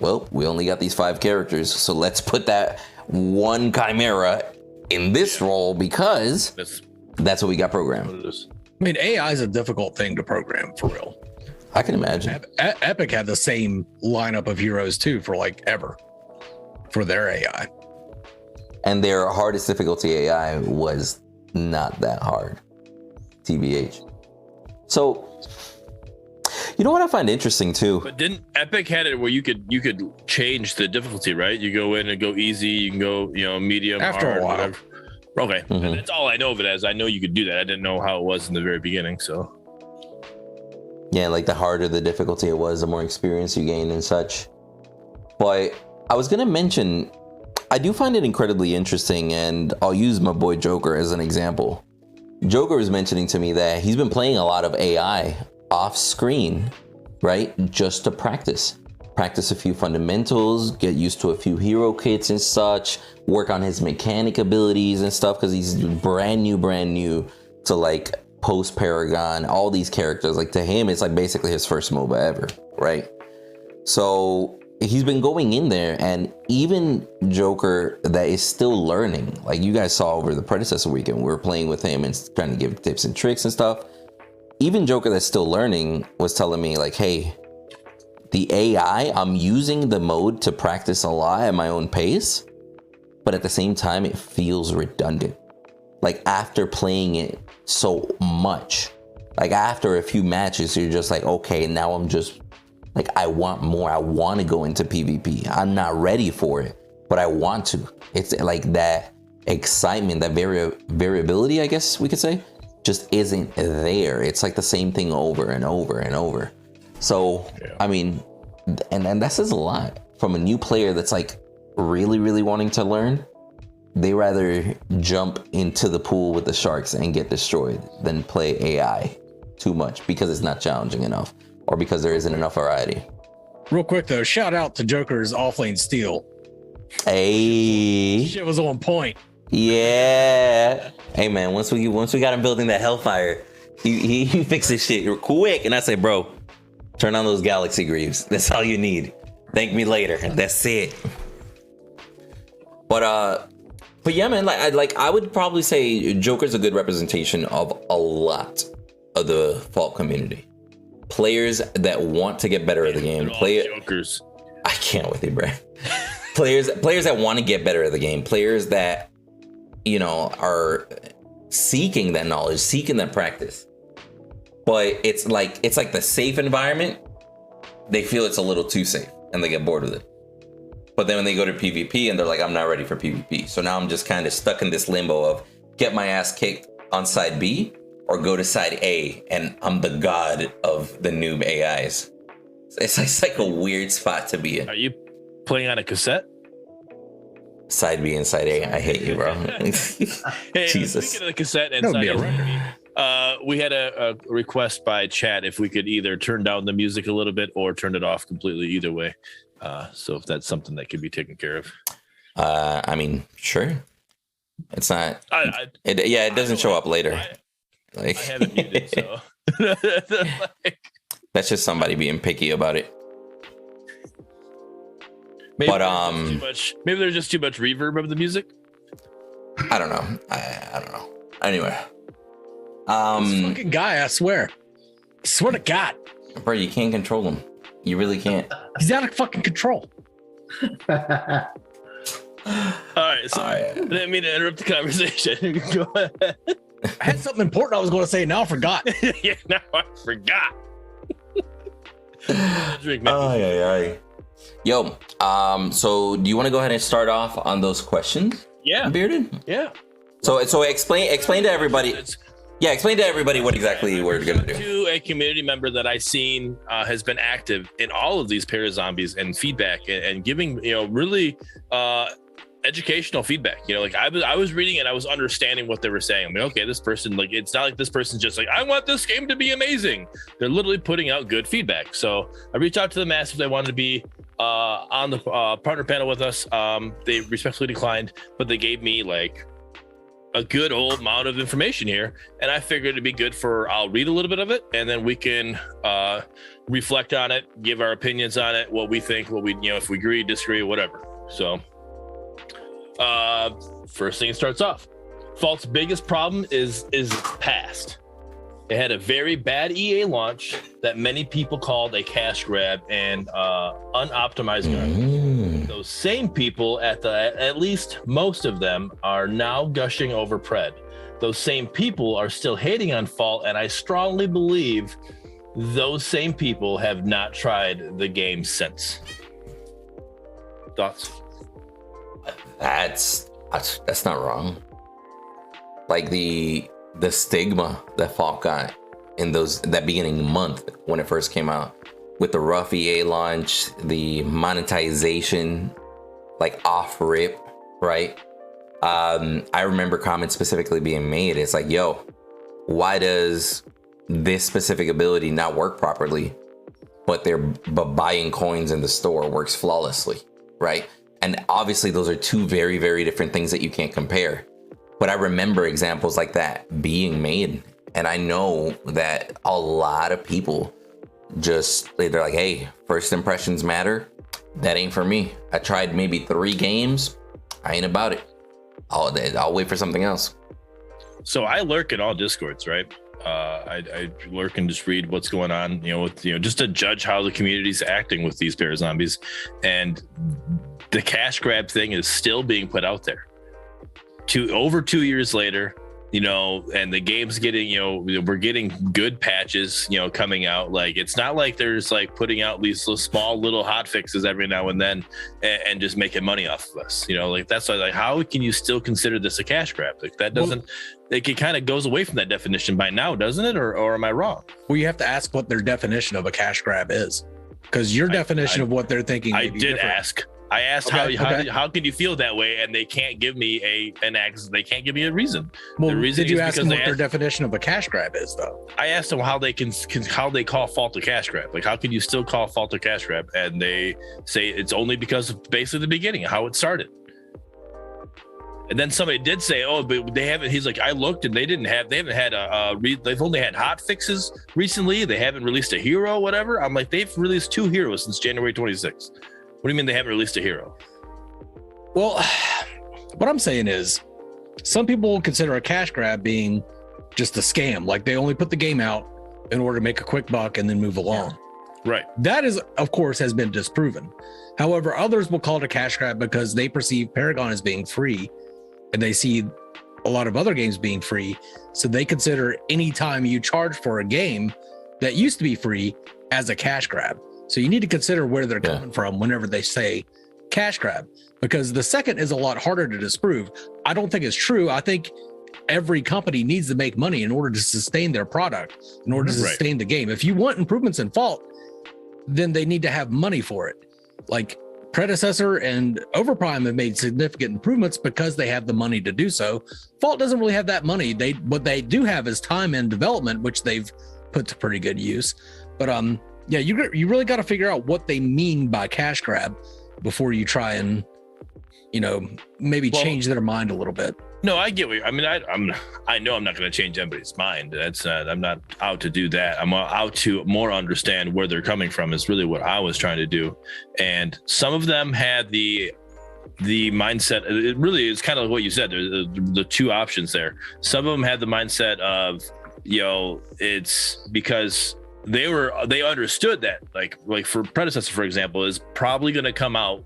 well, we only got these 5 characters. So let's put that one Chimera in this role because that's what we got programmed. I mean, AI is a difficult thing to program for real. I can imagine. Epic had the same lineup of heroes too for like ever for their AI. And their hardest difficulty AI was not that hard. TBH. So, you know what I find interesting too? But didn't Epic had it where you could change the difficulty, right? You go in and go easy, you can go, medium, After hard, a while. whatever. Okay. And that's all I know of it as. I know you could do that. I didn't know how it was in the very beginning, so. Yeah, like the harder the difficulty it was, the more experience you gain and such. But I was gonna mention, I do find it incredibly interesting, and I'll use my boy Joker as an example. Joker was mentioning to me that he's been playing a lot of AI off screen, right? Just to practice a few fundamentals, get used to a few hero kits and such, work on his mechanic abilities and stuff, because he's brand new to like post Paragon, all these characters. Like to him, it's like basically his first MOBA ever, right? So he's been going in there, and even Joker that is still learning, like you guys saw over the Predecessor weekend, we were playing with him and trying to give tips and tricks and stuff. Even Joker that's still learning was telling me like, hey, the AI, I'm using the mode to practice a lot at my own pace, but at the same time, it feels redundant. Like after playing it so much, like after a few matches, you're just like, okay, now I'm just like, I want more. I want to go into PvP. I'm not ready for it, but I want to. It's like that excitement, that variability, I guess we could say, just isn't there. It's like the same thing over and over and over. So, yeah. I mean, and that says a lot from a new player that's like really wanting to learn. They rather jump into the pool with the sharks and get destroyed than play AI too much because it's not challenging enough or because there isn't enough variety. Real quick though, shout out to Joker's offlane steal. Hey, shit was on point. Yeah. Hey man, once we got him building that Hellfire, he fixes shit quick, and I say, bro, turn on those Galaxy Greaves. That's all you need. Thank me later. That's it. But yeah, man, I would probably say Joker's a good representation of a lot of the Fault community. Players that want to get better at the game. Jokers. I can't with you, bro. players that want to get better at the game. Players that, are seeking that knowledge, seeking that practice. But it's like the safe environment. They feel it's a little too safe and they get bored with it. But then when they go to PvP and they're like, I'm not ready for PvP. So now I'm just kind of stuck in this limbo of get my ass kicked on side B or go to side A, and I'm the god of the noob AIs. It's like a weird spot to be in. Are you playing on a cassette? Side B and side A. I hate you, bro. Hey, Jesus. Speaking of the cassette and side A, we had a request by chat if we could either turn down the music a little bit or turn it off completely. Either way. So if that's something that could be taken care of. I mean, sure. It's not. It doesn't show up later. I haven't muted, so. That's just somebody being picky about it. Maybe maybe there's just too much reverb of the music. I don't know. I don't know. Anyway. This fucking guy, I swear to God. Bro, you can't control him. You really can't. He's out of fucking control. All right, sorry. I didn't mean to interrupt the conversation. Go ahead. I had something important I was going to say. Now I forgot. Yeah, now I forgot. Yo, so do you want to go ahead and start off on those questions? Yeah. Bearded? Yeah. So explain to everybody. Yeah, explain to everybody what exactly we're going to do. To a community member that I've seen has been active in all of these Parazombies and feedback and giving, really educational feedback. I was reading and I was understanding what they were saying. I'm like, okay, this person, it's not like this person's just like, I want this game to be amazing. They're literally putting out good feedback. So I reached out to the Mass if they wanted to be on the partner panel with us. They respectfully declined, but they gave me a good old amount of information here, and I figured it'd be good I'll read a little bit of it, and then we can reflect on it, give our opinions on it, what we think, if we agree, disagree, whatever. So first thing it starts off, Fault's biggest problem is past. It had a very bad EA launch that many people called a cash grab and unoptimized garbage. Those same people, at least most of them, are now gushing over Pred. Those same people are still hating on Fault, and I strongly believe those same people have not tried the game since. Thoughts? That's not wrong. Like the stigma that Fault got in that beginning month when it first came out, with the rough EA launch, the monetization like off rip, right? I remember comments specifically being made. It's like, yo, why does this specific ability not work properly, but buying coins in the store works flawlessly, right? And obviously those are two very, very different things that you can't compare. But I remember examples like that being made. And I know that a lot of people they're like, hey, first impressions matter. That ain't for me. I tried maybe 3 games. I ain't about it. I'll wait for something else. So I lurk in all Discords, right? I lurk and just read what's going on, just to judge how the community's acting with these pair of zombies. And the cash grab thing is still being put out there. Over 2 years later, and the game's getting, we're getting good patches, coming out. Like, it's not like there's like putting out these small little hot fixes every now and then and just making money off of us. Like, that's why, like, how can you still consider this a cash grab? Like, that doesn't, it kind of goes away from that definition by now, doesn't it? Or am I wrong? Well, you have to ask what their definition of a cash grab is, because your definition of what they're thinking. I did ask. I asked how can you feel that way, and they can't give me they can't give me a reason. Well, the reason did you ask them what their definition of a cash grab is, though? I asked them how they call Fault a cash grab. Like, how can you still call Fault a cash grab? And they say it's only because of basically the beginning, how it started. And then somebody did say, oh, but they haven't. He's like, I looked and they've only had hot fixes recently. They haven't released a hero, whatever. I'm like, they've released 2 heroes since January 26th. What do you mean they haven't released a hero? Well, what I'm saying is, some people will consider a cash grab being just a scam. Like, they only put the game out in order to make a quick buck and then move along. Yeah. Right. That is, of course, has been disproven. However, others will call it a cash grab because they perceive Paragon as being free, and they see a lot of other games being free. So they consider any time you charge for a game that used to be free as a cash grab. So you need to consider where they're coming from whenever they say cash grab, because the second is a lot harder to disprove. I don't think it's true. I think every company needs to make money in order to sustain their product, in order to sustain the game. If you want improvements in Fault, then they need to have money for it. Like, Predecessor and Overprime have made significant improvements because they have the money to do so. Fault doesn't really have that money. What they do have is time and development, which they've put to pretty good use. But yeah, you really got to figure out what they mean by cash grab before you try and, maybe change their mind a little bit. No, I get what I mean. I know I'm not going to change anybody's mind. I'm not out to do that. I'm out to more understand where they're coming from is really what I was trying to do. And some of them had the mindset. It really is kind of like what you said. There's the 2 options there. Some of them had the mindset of, it's because they understood that like for Predecessor, for example, is probably going to come out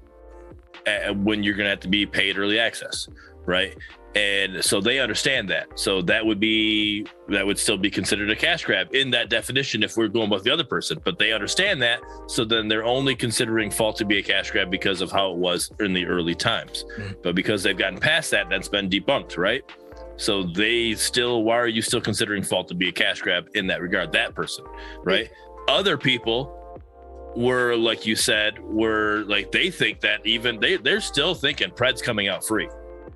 when you're going to have to be paid early access, right? And so they understand that. So that would still be considered a cash grab in that definition if we're going with the other person, but they understand that. So then they're only considering Fault to be a cash grab because of how it was in the early times. But because they've gotten past that, that's been debunked, right? So why are you still considering Fault to be a cash grab in that regard? That person, right? Other people were, like you said, they think that even they're still thinking Pred's coming out free,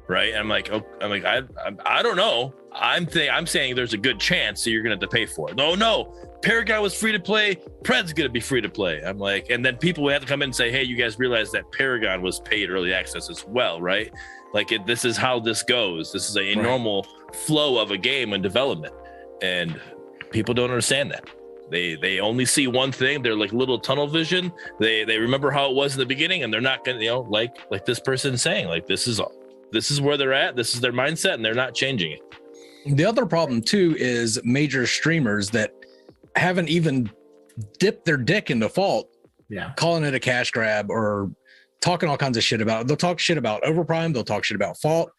right? And I'm like, I don't know. I'm saying there's a good chance that you're gonna have to pay for it. No, Paragon was free to play. Pred's gonna be free to play. I'm like, and then people will have to come in and say, hey, you guys realize that Paragon was paid early access as well, right? Like, this is how this goes. This is a normal flow of a game and development, and people don't understand that. They only see one thing. They're like little tunnel vision. They remember how it was in the beginning, and they're not gonna, like this person's saying, like, this is where they're at. This is their mindset, and they're not changing it. The other problem too is major streamers that haven't even dipped their dick into Fault, calling it a cash grab or talking all kinds of shit about it. They'll talk shit about Overprime, they'll talk shit about Fault,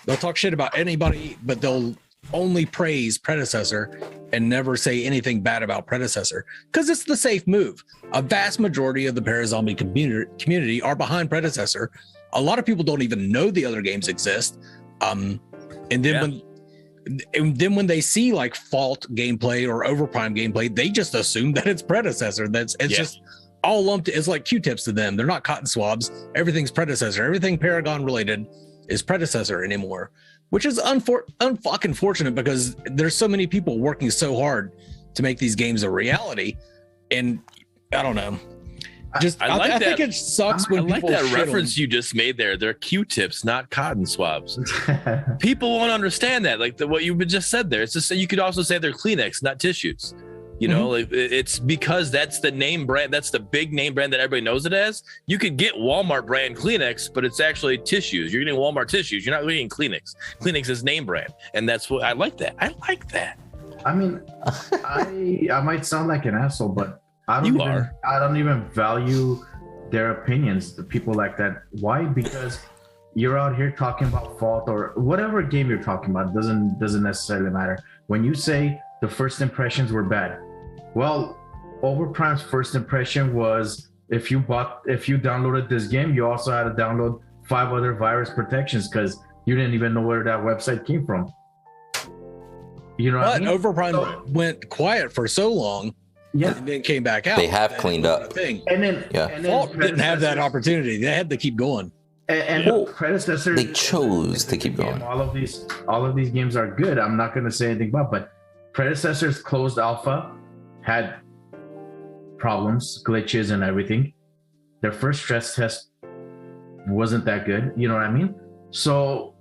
they'll talk shit about anybody, but they'll only praise Predecessor and never say anything bad about Predecessor because it's the safe move. A vast majority of the Parazombie community are behind Predecessor. A lot of people don't even know the other games exist. And then when they see like Fault gameplay or Overprime gameplay, they just assume that it's Predecessor. It's just all lumped. It's like Q-tips to them. They're not cotton swabs. Everything's Predecessor. Everything Paragon related is Predecessor anymore, which is unfucking fortunate because there's so many people working so hard to make these games a reality. And I don't know. I think it sucks when people like that reference you just made there. They're Q-tips, not cotton swabs. People won't understand that. Like what you just said there. It's just you could also say they're Kleenex, not tissues. You know, like it's because that's the name brand. That's the big name brand that everybody knows it as. You could get Walmart brand Kleenex, but it's actually tissues. You're getting Walmart tissues. You're not getting Kleenex. Kleenex is name brand, and that's what I like. That I like that. I mean, I might sound like an asshole, but I don't even value their opinions. The people like that. Why? Because you're out here talking about Fault or whatever game you're talking about. Doesn't necessarily matter. When you say the first impressions were bad, well, Overprime's first impression was if you downloaded this game, you also had to download 5 other virus protections because you didn't even know where that website came from. You know what I mean? Overprime went quiet for so long. Yeah, and then came back out. They have cleaned up. And then Fault didn't have that opportunity. They had to keep going. And Predecessor, they chose to keep going. All of these games are good. I'm not going to say anything about, but Predecessor's closed alpha had problems, glitches, and everything. Their first stress test wasn't that good. You know what I mean? So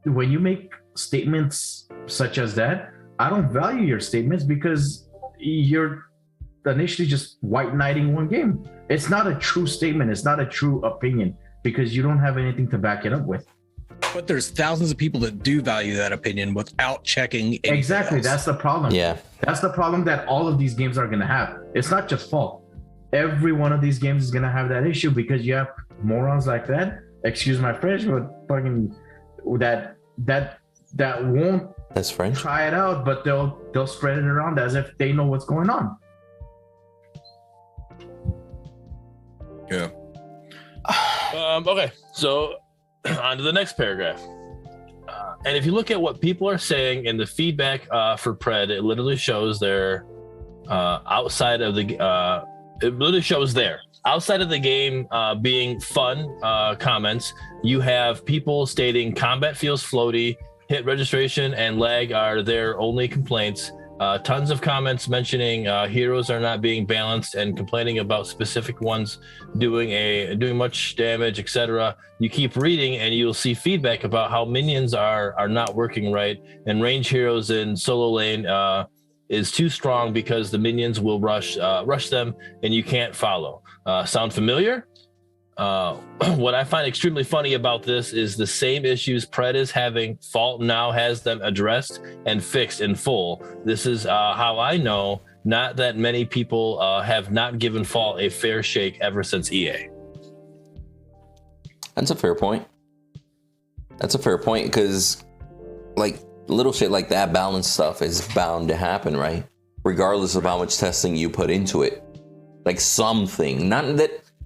when you make statements such as that, I don't value your statements because you're initially just white knighting one game. It's not a true statement. It's not a true opinion because you don't have anything to back it up with. But there's thousands of people that do value that opinion without checking. Exactly. Else. That's the problem. Yeah. That's the problem that all of these games are going to have. It's not just Fault. Every one of these games is going to have that issue because you have morons like that. Excuse my French, but fucking that won't That's French. try it out, but they'll spread it around as if they know what's going on. Yeah. Okay, so on to the next paragraph. And if you look at what people are saying in the feedback for Pred, it literally shows their outside of the it literally shows there outside of the game being fun comments. You have people stating combat feels floaty, hit registration and lag are their only complaints. Tons of comments mentioning heroes are not being balanced and complaining about specific ones doing much damage, etc. You keep reading and you'll see feedback about how minions are not working right, and range heroes in solo lane is too strong because the minions will rush them and you can't follow. Sound familiar? What I find extremely funny about this is the same issues Pred is having, Fault now has them addressed and fixed in full. This is how I know not that many people have not given Fault a fair shake ever since EA. That's a fair point. That's a fair point because like little shit like that balance stuff is bound to happen, right? Regardless of how much testing you put into it. Like something, not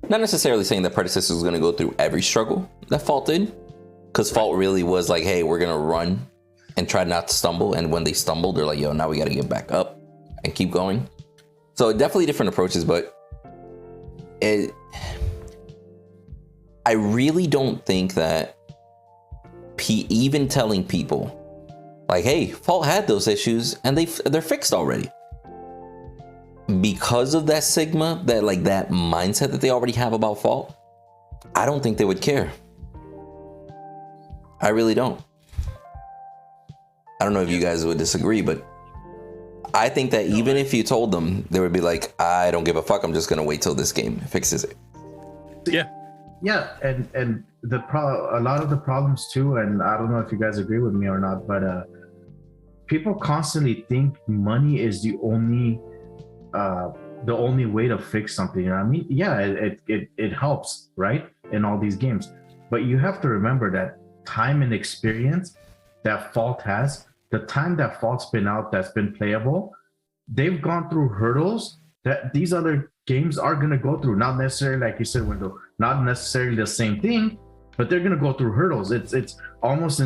necessarily saying that Predecessor is going to go through every struggle that Fault did, because Fault really was like, hey, we're going to run and try not to stumble. And when they stumbled, they're like, yo, now we got to get back up and keep going. So definitely different approaches, but I really don't think that even telling people like, hey, Fault had those issues and they're fixed already. Because of that stigma, that like that mindset that they already have about Fault, I don't think they would care. I really don't. I don't know if you guys would disagree, but I think that even if you told them, they would be like, I don't give a fuck. I'm just gonna wait till this game fixes it. Yeah. Yeah, and a lot of the problems too, and I don't know if you guys agree with me or not, but people constantly think money is the only way to fix something. You know what I mean? Yeah, it helps, right? In all these games. But you have to remember that time and experience that Fault has, the time that Fault's been out, that's been playable, they've gone through hurdles that these other games are going to go through. Not necessarily, like you said, Windu, not necessarily the same thing, but they're going to go through hurdles. It's almost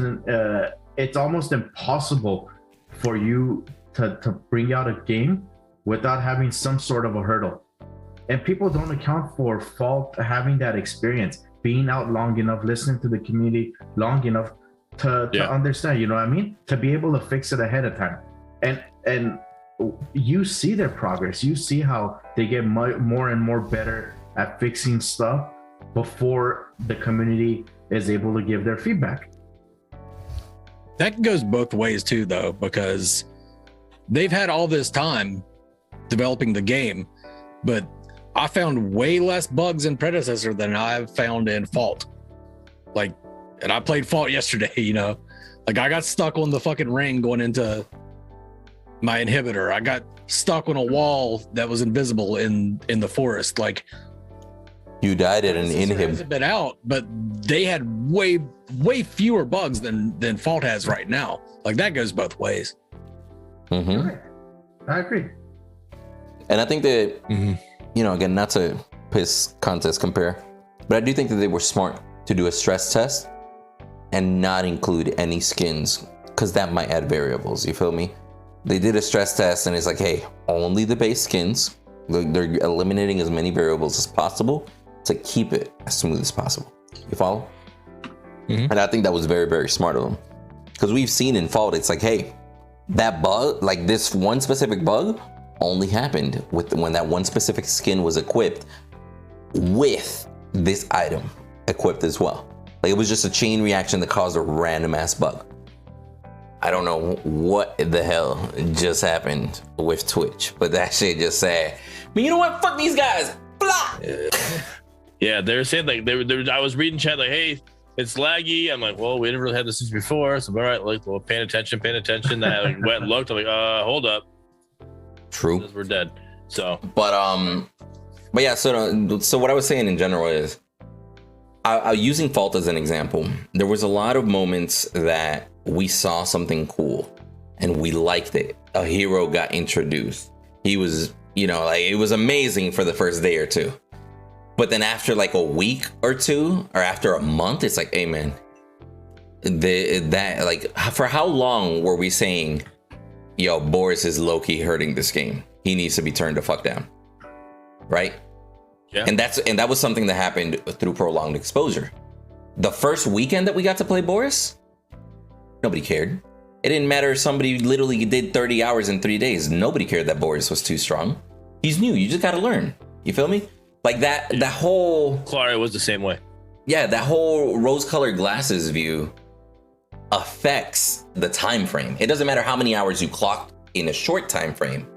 impossible for you to bring out a game without having some sort of a hurdle. And people don't account for Fault having that experience, being out long enough, listening to the community long enough to understand, you know what I mean? To be able to fix it ahead of time. And you see their progress. You see how they get more and more better at fixing stuff before the community is able to give their feedback. That goes both ways too, though, because they've had all this time developing the game, but I found way less bugs in Predecessor than I've found in Fault. Like, and I played Fault yesterday, you know, like I got stuck on the fucking ring going into my inhibitor. I got stuck on a wall that was invisible in the forest. Like, you died at an inhib. Hasn't been out, but they had way fewer bugs than Fault has right now. Like, that goes both ways. Mm-hmm. Right. I agree. And I think that, you know, again, not to piss contest compare, but I do think that they were smart to do a stress test and not include any skins, because that might add variables. You feel me? They did a stress test and it's like, hey, only the base skins. They're eliminating as many variables as possible to keep it as smooth as possible. You follow? And I think that was very, very smart of them, because we've seen in Fault, it's like, hey, that bug, like this one specific bug, only happened when that one specific skin was equipped with this item equipped as well. Like, it was just a chain reaction that caused a random ass bug. I don't know what the hell just happened with Twitch, but that shit just said, but you know what? Fuck these guys. Blah. Yeah, they're saying like I was reading chat like, hey, it's laggy. I'm like, well, we didn't really have this before, so all right, like, well, paying attention. Then I like, went and looked. I'm like, hold up. True. We're dead. So, but yeah. So what I was saying in general is, using Fault as an example, there was a lot of moments that we saw something cool and we liked it. A hero got introduced. He was, you know, like, it was amazing for the first day or two. But then after like a week or two, or after a month, it's like, hey man, for how long were we saying, yo, Boris is low-key hurting this game, he needs to be turned the fuck down, right? Yeah. And that was something that happened through prolonged exposure. The first weekend that we got to play Boris, nobody cared. It didn't matter if somebody literally did 30 hours in 3 days. Nobody cared that Boris was too strong. He's new. You just got to learn. You feel me? Like that whole... Clara was the same way. Yeah, that whole rose-colored glasses view affects the time frame. It doesn't matter how many hours you clocked in a short time frame,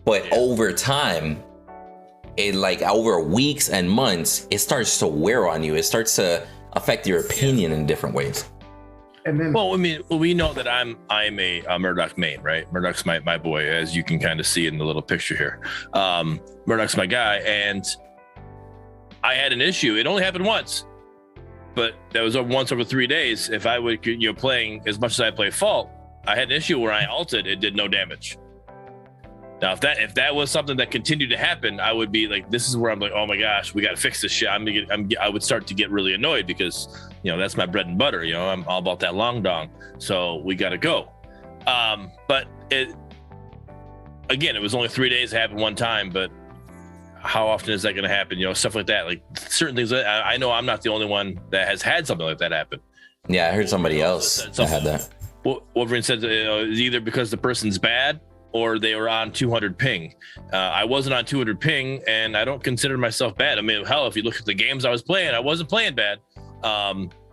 but over time, it, like, over weeks and months, it starts to wear on you. It starts to affect your opinion in different ways. And then, well, I mean, we know that I'm a Murdock main, right? Murdock's my boy, as you can kind of see in the little picture here. Murdock's my guy, and I had an issue. It only happened once, but that was once over 3 days. If I would, playing as much as I play Fault, I had an issue where I ulted, it did no damage. Now, if that was something that continued to happen, I would be like, this is where I'm like, oh my gosh, we got to fix this shit. I would start to get really annoyed, because, you know, that's my bread and butter. You know, I'm all about that long dong. So we got to go. But it was only 3 days. It happened one time, but how often is that going to happen? You know, stuff like that. Like, certain things. I know I'm not the only one that has had something like that happen. Yeah, I heard somebody else that had that. Wolverine said, it's either because the person's bad or they were on 200 ping. I wasn't on 200 ping, and I don't consider myself bad. I mean, hell, if you look at the games I was playing, I wasn't playing bad.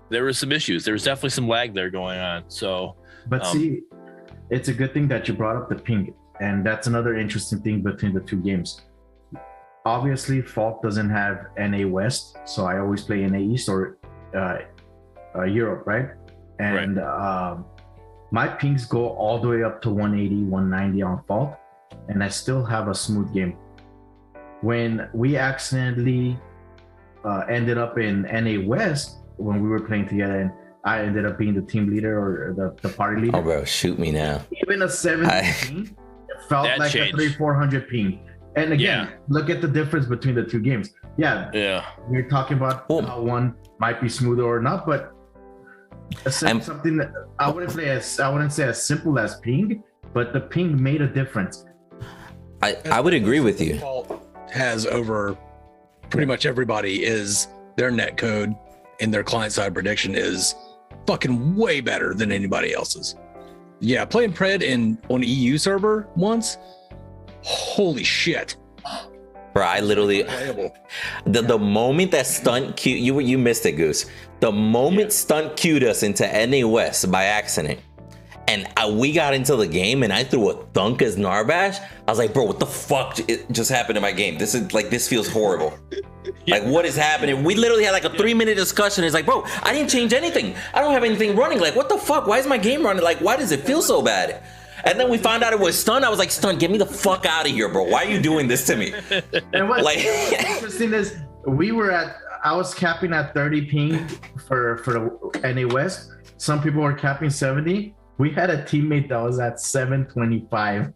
There were some issues. There was definitely some lag there going on. So, but see, it's a good thing that you brought up the ping, and that's another interesting thing between the two games. Obviously, Fault doesn't have NA West, so I always play NA East or Europe, right? And My pings go all the way up to 180, 190 on fault, and I still have a smooth game. When we accidentally ended up in NA West when we were playing together, and I ended up being the team leader or the party leader. Oh, bro, shoot me now. Even a 70 ping felt That like changed. a 300-400 ping. And again, look at the difference between the two games. Yeah. We're talking about how one might be smoother or not, but something that I wouldn't say as simple as ping, but the ping made a difference. I would agree with you. Fault has over pretty much everybody is their net code and their client side prediction is fucking way better than anybody else's. Yeah, playing Pred on EU server once. Holy shit. Bro, I literally the moment that stunt queued you missed it, Goose. The moment stunt queued us into NA West by accident, and we got into the game, and I threw a thunk as Narbash. I was like, bro, what the fuck just happened in my game? This feels horrible. Like, what is happening? We literally had like a 3-minute discussion. It's like, bro, I didn't change anything. I don't have anything running. Like, what the fuck? Why is my game running? Like, why does it feel so bad? And then we found out it was Stun. I was like, Stun, get me the fuck out of here, bro. Why are you doing this to me? And what's interesting is I was capping at 30 ping for the NA West. Some people were capping 70. We had a teammate that was at 725.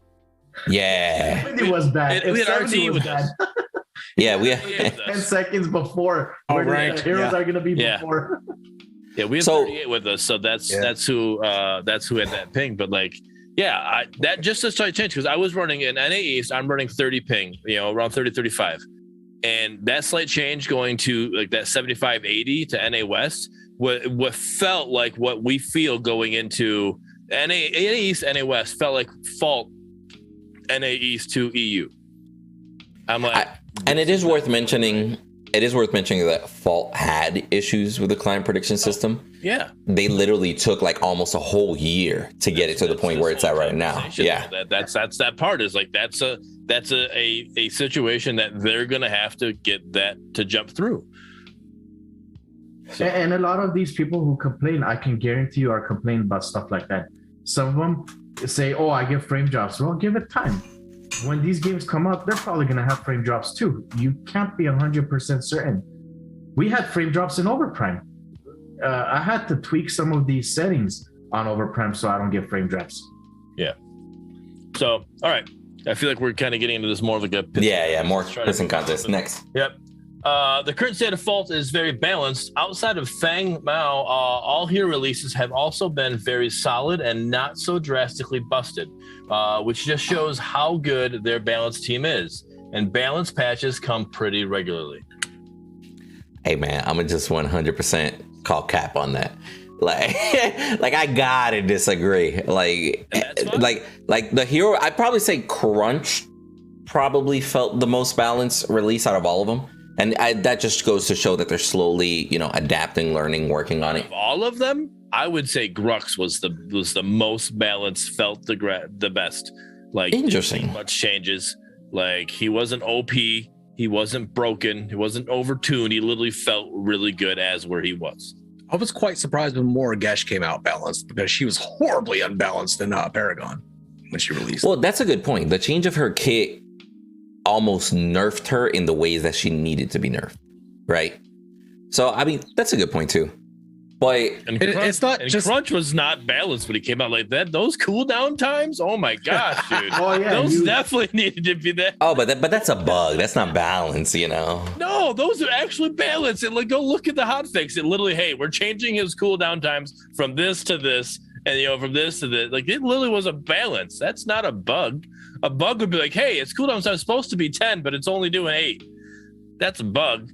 Yeah. 70 was bad. We had our team with us. Yeah, we had 10 seconds before. Right. The heroes are gonna be before. Yeah, we have 38 with us, so that's who had that ping. But like, that just a slight change because I was running in NA East, I'm running 30 ping, around 30, 35. And that slight change going to like that 75, 80 to NA West, what felt like what we feel going into NA East, NA West felt like fault NA East to EU. I'm like, and it is worth mentioning. It is worth mentioning that Fault had issues with the client prediction system. Yeah, they literally took like almost a whole year to get it to the point where it's at right now. Yeah, that's that part is like that's a situation that they're gonna have to get that to jump through. So. And a lot of these people who complain, I can guarantee you, are complaining about stuff like that. Some of them say, "Oh, I get frame drops." Well, give it time. When these games come out, they're probably going to have frame drops too. You can't be 100% certain. We had frame drops in Overprime. I had to tweak some of these settings on Overprime so I don't get frame drops. Yeah. So, all right. I feel like we're kind of getting into this more of like a... more pissing contest. Next. Yep. The current state of Fault is very balanced. Outside of Fang Mao, all hero releases have also been very solid and not so drastically busted, which just shows how good their balanced team is. And balance patches come pretty regularly. Hey man, I'm gonna just 100% call cap on that. Like, like I gotta disagree. Like the hero, I'd probably say Crunch probably felt the most balanced release out of all of them. And that just goes to show that they're slowly, adapting, learning, working on it. Of all of them, I would say Grux was the most balanced, felt the best. Like, interesting. Much changes. Like, he wasn't OP, he wasn't broken, he wasn't overtuned. He literally felt really good as where he was. I was quite surprised when Muragesh came out balanced because she was horribly unbalanced in Paragon when she released. Well, that's a good point. The change of her kit almost nerfed her in the ways that she needed to be nerfed, right? So I mean, that's a good point too. But it's not just Crunch was not balanced when he came out like that. Those cooldown times, oh my gosh, dude! Those definitely needed to be there. Oh, but that's a bug. That's not balance, No, those are actually balanced. And go look at the hotfix. It literally, hey, we're changing his cooldown times from this to this, and from this to this. Like, it literally was a balance. That's not a bug. A bug would be like, hey, its cooldown time is supposed to be 10, but it's only doing 8. That's a bug.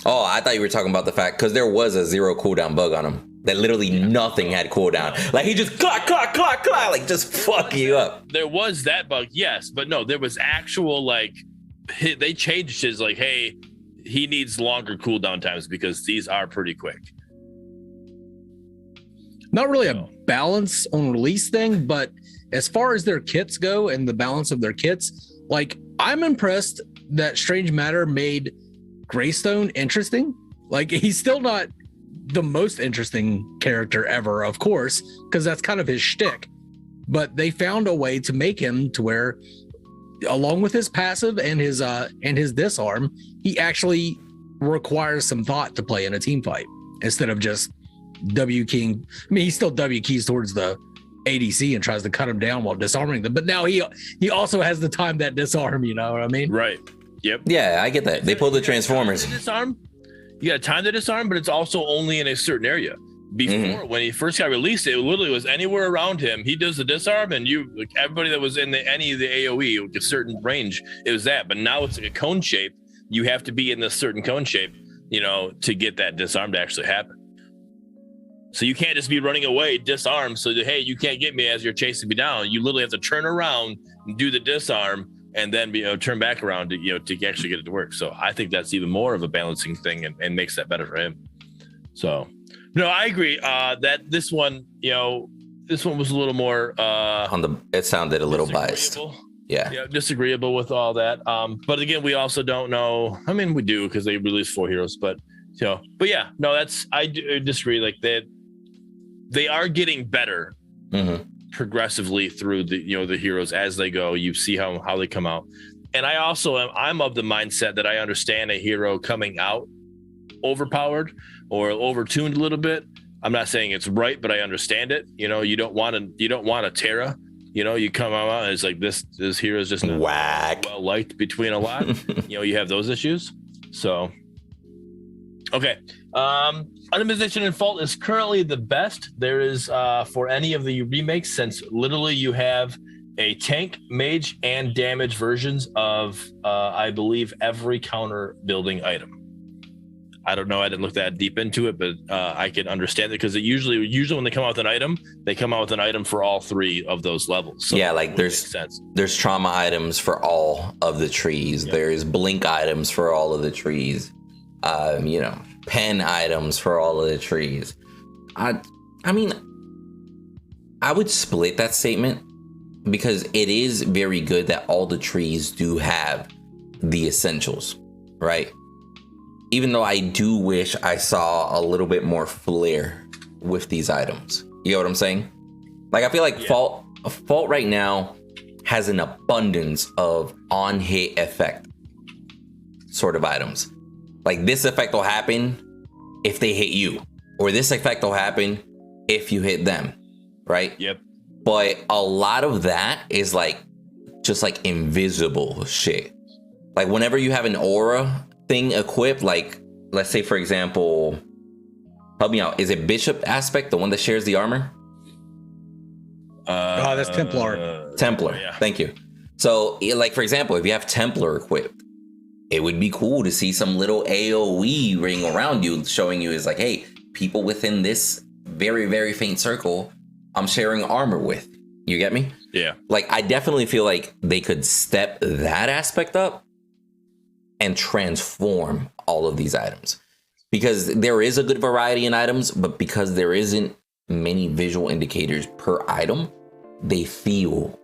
Oh, I thought you were talking about the fact because there was a 0 cooldown bug on him. That literally nothing had cooldown. Like, he just clack, like just fuck you up. There was that bug, yes, but no, there was actual they changed his hey, he needs longer cooldown times because these are pretty quick. Not really a balance on release thing, but as far as their kits go and the balance of their kits, I'm impressed that Strange Matter made Greystone interesting. He's still not the most interesting character ever, of course, because that's kind of his shtick. But they found a way to make him to where, along with his passive and his disarm, he actually requires some thought to play in a team fight instead of just W keying. I mean, he still W keys towards the ADC and tries to cut him down while disarming them. But now he also has the time that disarm. You know what I mean? Right. Yep. Yeah, I get that. They pull the Transformers. Disarm. You got time to disarm, but it's also only in a certain area. Before, when he first got released, it literally was anywhere around him. He does the disarm, and everybody that was in any of the AOE with a certain range, it was that. But now it's like a cone shape. You have to be in this certain cone shape, to get that disarm to actually happen. So you can't just be running away, disarm, so that, hey, you can't get me as you're chasing me down. You literally have to turn around and do the disarm, and then turn back around to actually get it to work. So I think that's even more of a balancing thing and makes that better for him. So. No, I agree. That this one was a little more it sounded a little biased. Yeah, disagreeable with all that. But again, we also don't know. I mean, we do because they released 4 heroes, but yeah, no, I disagree. Like they are getting better progressively through the heroes as they go. You see how they come out, and I'm of the mindset that I understand a hero coming out overpowered or overtuned a little bit. I'm not saying it's right, but I understand it. You don't want a Terra. You come out and it's like this hero is just whack, well liked between a lot. You have those issues. So okay, Itemization in Fault is currently the best there is for any of the remakes, since literally you have a tank, mage, and damage versions of I believe every counter building item. I don't know. I didn't look that deep into it, but I can understand it because usually when they come out with an item, they come out with an item for all 3 of those levels. So yeah, like there's trauma items for all of the trees. Yep. There's blink items for all of the trees. Pen items for all of the trees. I mean, I would split that statement because it is very good that all the trees do have the essentials, right? Even though I do wish I saw a little bit more flair with these items. You know what I'm saying? Like, I feel like Fault right now has an abundance of on-hit effect sort of items. Like, this effect will happen if they hit you. Or this effect will happen if you hit them, right? Yep. But a lot of that is just invisible shit. Like, whenever you have an aura thing equipped, like let's say for example, help me out, is it Bishop Aspect, the one that shares the armor? That's Templar. Yeah. Thank you. So like for example, if you have Templar equipped, it would be cool to see some little AoE ring around you showing you is like, hey, people within this very, very faint circle I'm sharing armor with. You get me? Yeah. Like, I definitely feel like they could step that aspect up and transform all of these items, because there is a good variety in items, but because there isn't many visual indicators per item, they feel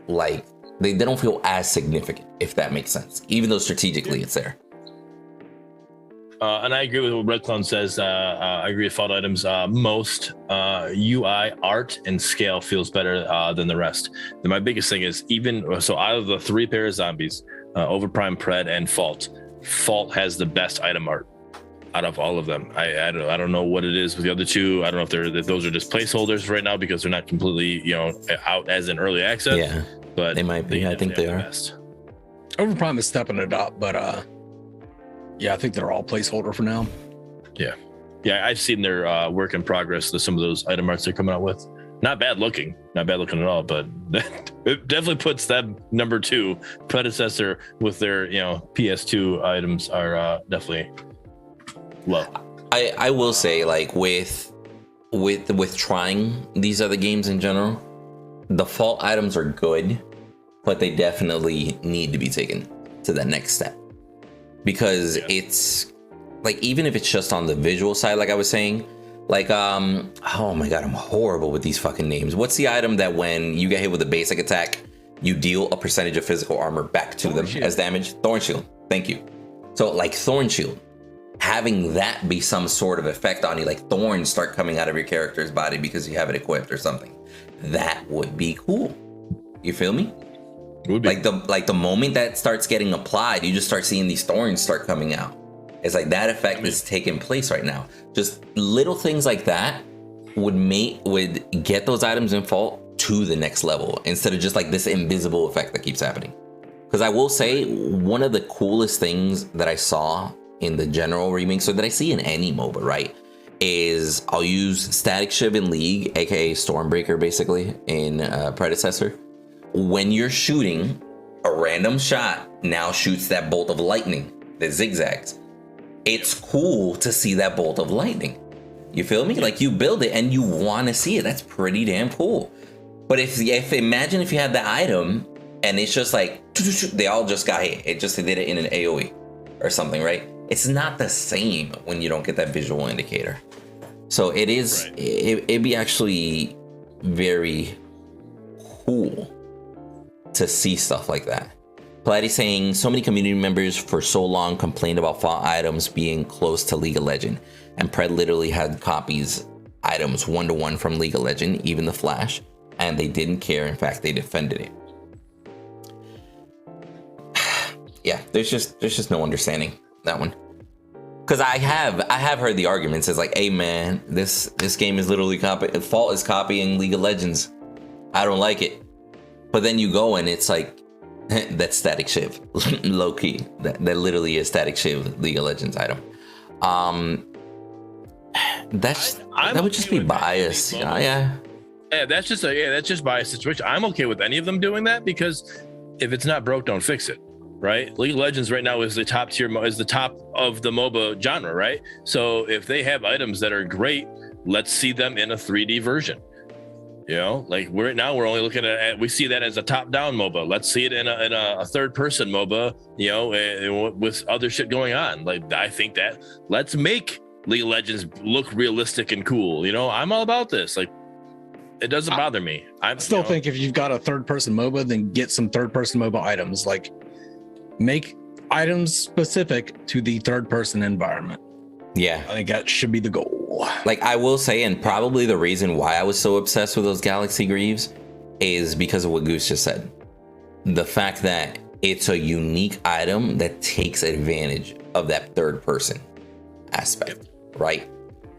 like they don't feel as significant, if that makes sense, even though strategically it's there. And I agree with what Red Clown says. I agree with Fault items. Most UI art and scale feels better than the rest. And my biggest thing is out of the 3 pair of zombies, Overprime, Pred, and Fault has the best item art out of all of them. I don't know what it is with the other 2. I don't know if those are just placeholders right now because they're not completely out as in early access. Yeah, but they might be. I think they are. Best. Overprime is stepping it up, but yeah, I think they're all placeholder for now. Yeah, I've seen their work in progress. Some of those item arts they're coming out with. Not bad looking at all, but it definitely puts them number 2. Predecessor with their PS2 items are definitely low. I will say, like, with trying these other games in general, the Fault items are good, but they definitely need to be taken to the next step, because it's like, even if it's just on the visual side, like I was saying, like oh my god, I'm horrible with these fucking names. What's the item that when you get hit with a basic attack, you deal a percentage of physical armor back to them as damage? Thorn Shield. Thank you. So like Thorn Shield, having that be some sort of effect on you, like thorns start coming out of your character's body because you have it equipped or something. That would be cool. You feel me? Would be. Like the moment that starts getting applied, you just start seeing these thorns start coming out. It's like that effect is taking place right now. Just little things like that would get those items in Fault to the next level instead of just like this invisible effect that keeps happening. Because I will say, one of the coolest things that I saw in the general remake, so that I see in any MOBA, right, is I'll use Static Shiv in League, aka Stormbreaker, basically in Predecessor. When you're shooting, a random shot now shoots that bolt of lightning that zigzags. It's cool to see that bolt of lightning. You feel me? Like, you build it and you want to see it. That's pretty damn cool. But if imagine if you had the item and it's just like they all just got hit. It just did it in an AoE or something, right? It's not the same when you don't get that visual indicator. So it is. Right. It'd be actually very cool to see stuff like that. Platty saying, so many community members for so long complained about Fault items being close to League of Legends, and Pred literally had copies items 1-to-1 from League of Legends, even the Flash, and they didn't care. In fact, they defended it. Yeah, there's just no understanding that one. Because I have heard the arguments. It's like, hey man, this game is literally Fault is copying League of Legends. I don't like it. But then you go and it's like, that's Static Shiv, low key. That literally is Static Shiv League of Legends item. That would just be bias. Yeah, that's just bias situation. I'm okay with any of them doing that, because if it's not broke, don't fix it. Right? League of Legends right now is the top tier, is the top of the MOBA genre, right? So if they have items that are great, let's see them in a 3D version. You know, like we're only looking at, we see that as a top-down MOBA. Let's see it in a third-person MOBA, you know, with other shit going on. Like, I think that let's make League of Legends look realistic and cool. You know, I'm all about this. Like, it doesn't bother me. I still think if you've got a third-person MOBA, then get some third-person MOBA items. Like, make items specific to the third-person environment. Yeah, I think that should be the goal. Like, I will say, and probably the reason why I was so obsessed with those Galaxy Greaves is because of what Goose just said. The fact that it's a unique item that takes advantage of that third person aspect, right?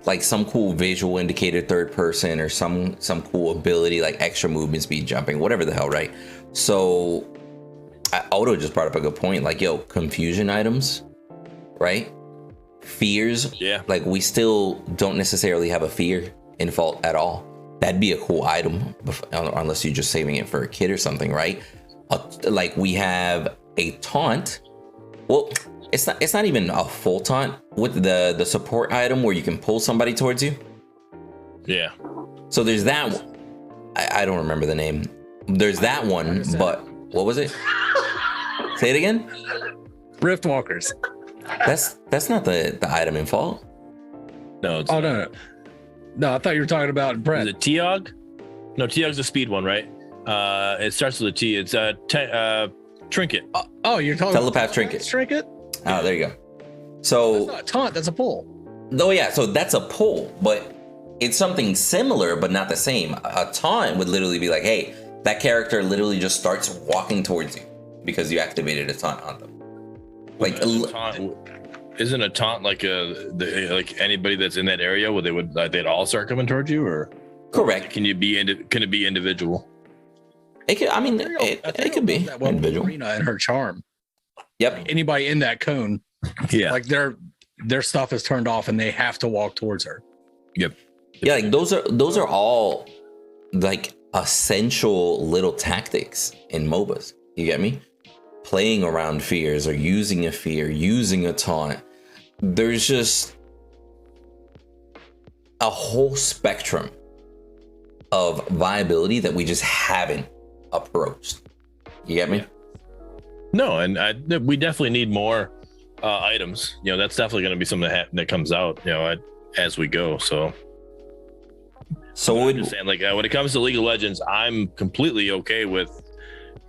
Like some cool visual indicator third person, or some cool ability like extra movement speed, jumping, whatever the hell, right? So Odo just brought up a good point. Like, yo, confusion items, right? Fears, yeah, like we still don't necessarily have a fear in Fault at all. That'd be a cool item, unless you're just saving it for a kid or something, right? Like, we have a taunt. Well, it's not even a full taunt with the support item where you can pull somebody towards you. Yeah. So there's that one. I don't remember the name. There's that one, but what was it? Say it again. Riftwalkers. That's not the item in Fault. No, it's no. I thought you were talking about Brett. Is it Tiog? No, Tiog's the speed one, right? It starts with a T. It's a trinket. You're talking telepath trinket. Trinket? Oh, there you go. So that's not a taunt, that's a pull. Oh yeah, so that's a pull, but it's something similar but not the same. A taunt would literally be like, hey, that character literally just starts walking towards you because you activated a taunt on them. Like, isn't a taunt like like anybody that's in that area where they'd all start coming towards you, or correct? Can it be individual? It could. I mean, it could be individual. Marina and her charm. Yep. Anybody in that cone, yeah, like their stuff is turned off and they have to walk towards her. Yep. Yeah, like those are all like essential little tactics in MOBAs. You get me? Playing around fears, or using a fear, using a taunt. There's just a whole spectrum of viability that we just haven't approached. You get me? Yeah. No, and we definitely need more items. You know, that's definitely going to be something that comes out, you know, as we go. So I'm just saying, like, when it comes to League of Legends, I'm completely okay with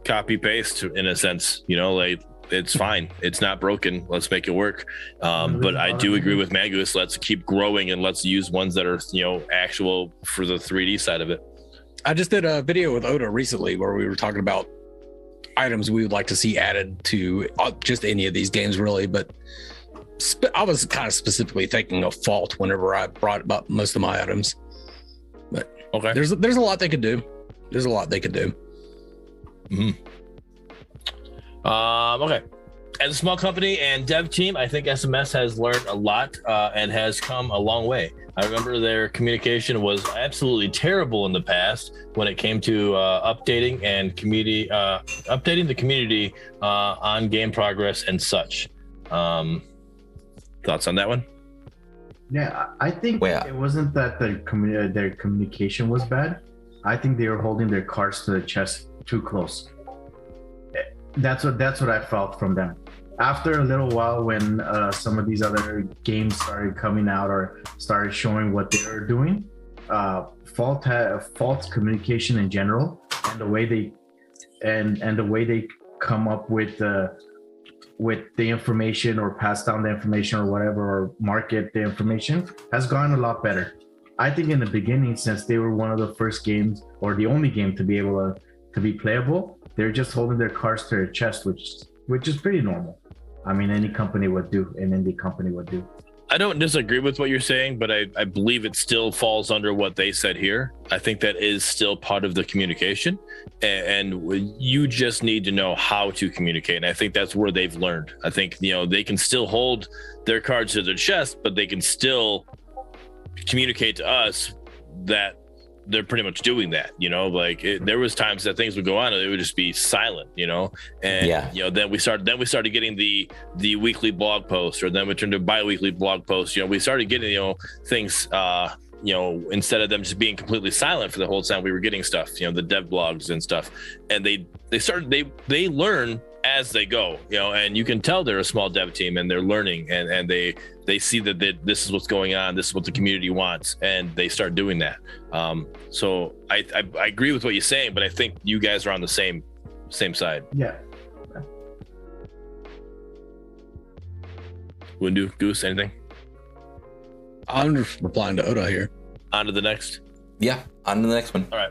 copy paste in a sense. You know, like it's fine. It's not broken. Let's make it work. But I do agree with Mangoose. Let's keep growing and let's use ones that are, actual for the 3D side of it. I just did a video with Oda recently where we were talking about items we would like to see added to just any of these games, really. But I was kind of specifically thinking of Fault whenever I brought up most of my items. But okay, there's a lot they could do. There's a lot they could do. Mm-hmm. Okay. As a small company and dev team, I think SMS has learned a lot and has come a long way. I remember their communication was absolutely terrible in the past when it came to updating and updating the community on game progress and such. Thoughts on that one? Yeah, I think it wasn't that their communication was bad. I think they were holding their cards to the chest too close. That's what I felt from them. After a little while, when some of these other games started coming out or started showing what they were doing, Fault's communication in general and the way they come up with the information or pass down the information or whatever, or market the information has gotten a lot better. I think in the beginning, since they were one of the first games or the only game to be able to be playable, they're just holding their cards to their chest, which is pretty normal. I mean, any company would do, an indie company would do. I don't disagree with what you're saying, but I believe it still falls under what they said here. I think that is still part of the communication, and you just need to know how to communicate. And I think that's where they've learned. I think, they can still hold their cards to their chest, but they can still communicate to us that they're pretty much doing that, there was times that things would go on and it would just be silent, and then we started getting the weekly blog post, or then we turned to bi-weekly blog posts. We started getting things instead of them just being completely silent for the whole time, we were getting stuff, the dev blogs and stuff, and they learn as they go, and you can tell they're a small dev team and they're learning, and they see that this is what's going on, this is what the community wants, and they start doing that. So I agree with what you're saying, but I think you guys are on the same side. Yeah. Windu, Goose, anything? I'm just replying to Oda here. On to the next. Yeah, on to the next one. All right.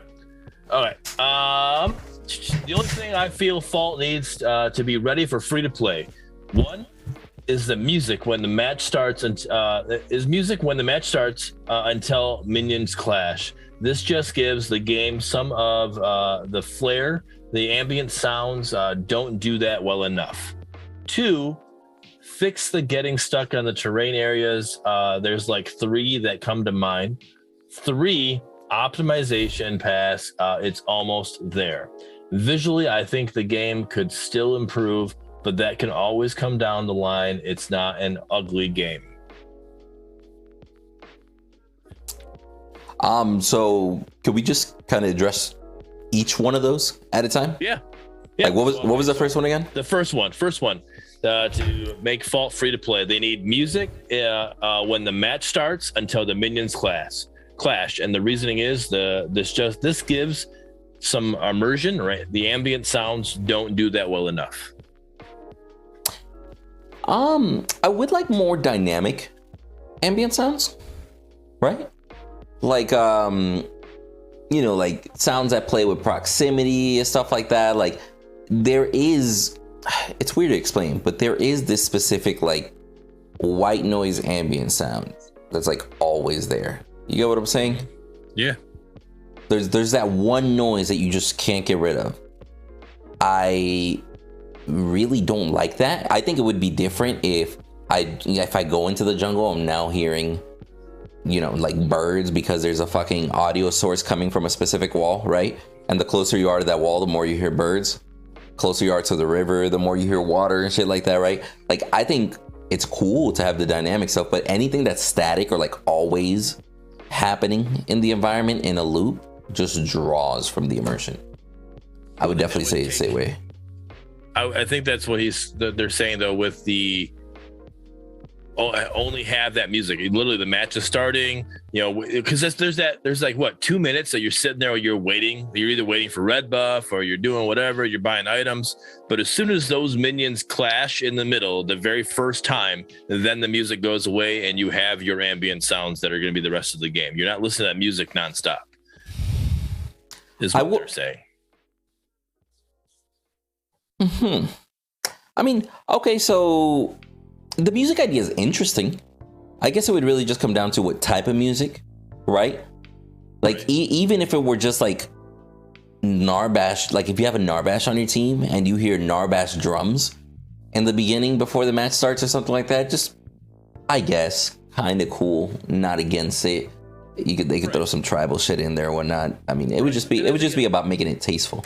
The only thing I feel Fault needs to be ready for free to play. One is the music when the match starts, until minions clash. This just gives the game some of the flair. The ambient sounds don't do that well enough. 2, fix the getting stuck on the terrain areas. There's like 3 that come to mind. 3, optimization pass. It's almost there. Visually, I think the game could still improve, but that can always come down the line. It's not an ugly game. So could we just kind of address each one of those at a time? Yeah. Like what was the first one again? The first one. To make Fault free to play, they need music when the match starts until the minions clash. And the reasoning is this gives some immersion, right? The ambient sounds don't do that well enough. I would like more dynamic ambient sounds, right? Like like sounds that play with proximity and stuff like that. Like there is, it's weird to explain, but there is this specific like white noise ambient sound that's like always there. You get what I'm saying? Yeah. There's that one noise that you just can't get rid of. I really don't like that. I think it would be different if I go into the jungle, I'm now hearing, like birds, because there's a fucking audio source coming from a specific wall, right? And the closer you are to that wall, the more you hear birds. Closer you are to the river, the more you hear water and shit like that, right? Like I think it's cool to have the dynamic stuff, but anything that's static or like always happening in the environment in a loop just draws from the immersion. I would definitely say it's the same way. I think that's what they're saying though, with the only have that music. Literally, the match is starting, because there's like what 2 minutes that you're sitting there, or you're waiting. You're either waiting for red buff or you're doing whatever. You're buying items, but as soon as those minions clash in the middle, the very first time, then the music goes away, and you have your ambient sounds that are going to be the rest of the game. You're not listening to that music nonstop. Is what they're saying. I mean, okay, so the music idea is interesting. I guess it would really just come down to what type of music, right? Like, even if it were just like Narbash, like if you have a Narbash on your team and you hear Narbash drums in the beginning before the match starts or something like that, just, I guess, kind of cool. Not against it. They could throw some tribal shit in there or whatnot. I mean, it would just be about making it tasteful.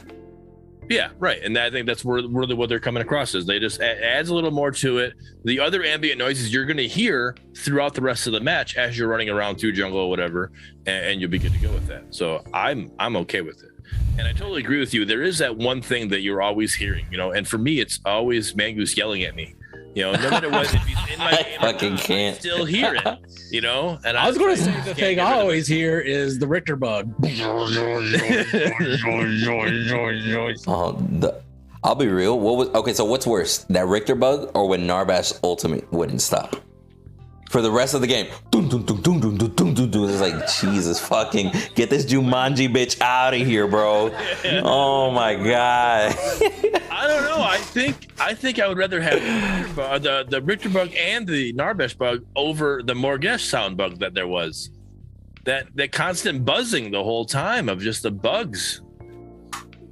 Yeah, right. And I think that's really what they're coming across is they just adds a little more to it. The other ambient noises you're going to hear throughout the rest of the match as you're running around through jungle or whatever, and you'll be good to go with that. So I'm okay with it. And I totally agree with you. There is that one thing that you're always hearing, and for me, it's always Mangoose yelling at me. No matter what, if he's in my game, fucking can't. I still hear it. And I was going to say the thing I always hear is the Richter bug. I'll be real. So what's worse, that Richter bug or when Narbash ultimate wouldn't stop? For the rest of the game, it's like, Jesus fucking, get this Jumanji bitch out of here, bro. Oh my God. I don't know. I think I would rather have the Richter bug and the Narbash bug over the Morgesh sound bug that there was. That constant buzzing the whole time of just the bugs.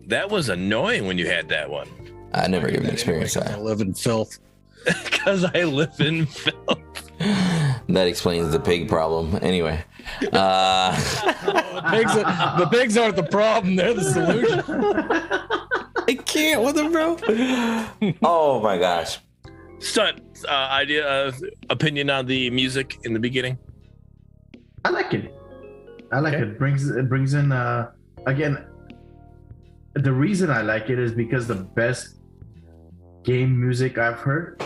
That was annoying when you had that one. I never even experienced that. I live in filth. Because I live in filth. That explains the pig problem. Anyway, the pigs aren't the problem; they're the solution. I can't with them, bro. Oh my gosh. Stunt opinion on the music in the beginning. I like it. It brings in again. The reason I like it is because the best game music I've heard,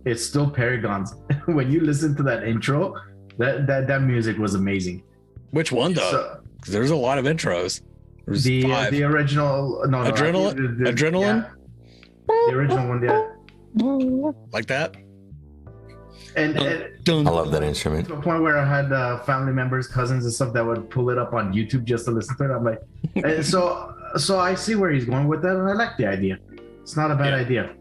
it's still Paragon's. When you listen to that intro, that music was amazing. Which one though? Because there's a lot of intros. There's the original Adrenaline. Yeah. The original one, yeah. Like that. And I love that instrument. To the point where I had family members, cousins, and stuff that would pull it up on YouTube just to listen to it. I'm like, and so I see where he's going with that, and I like the idea. It's not a bad idea.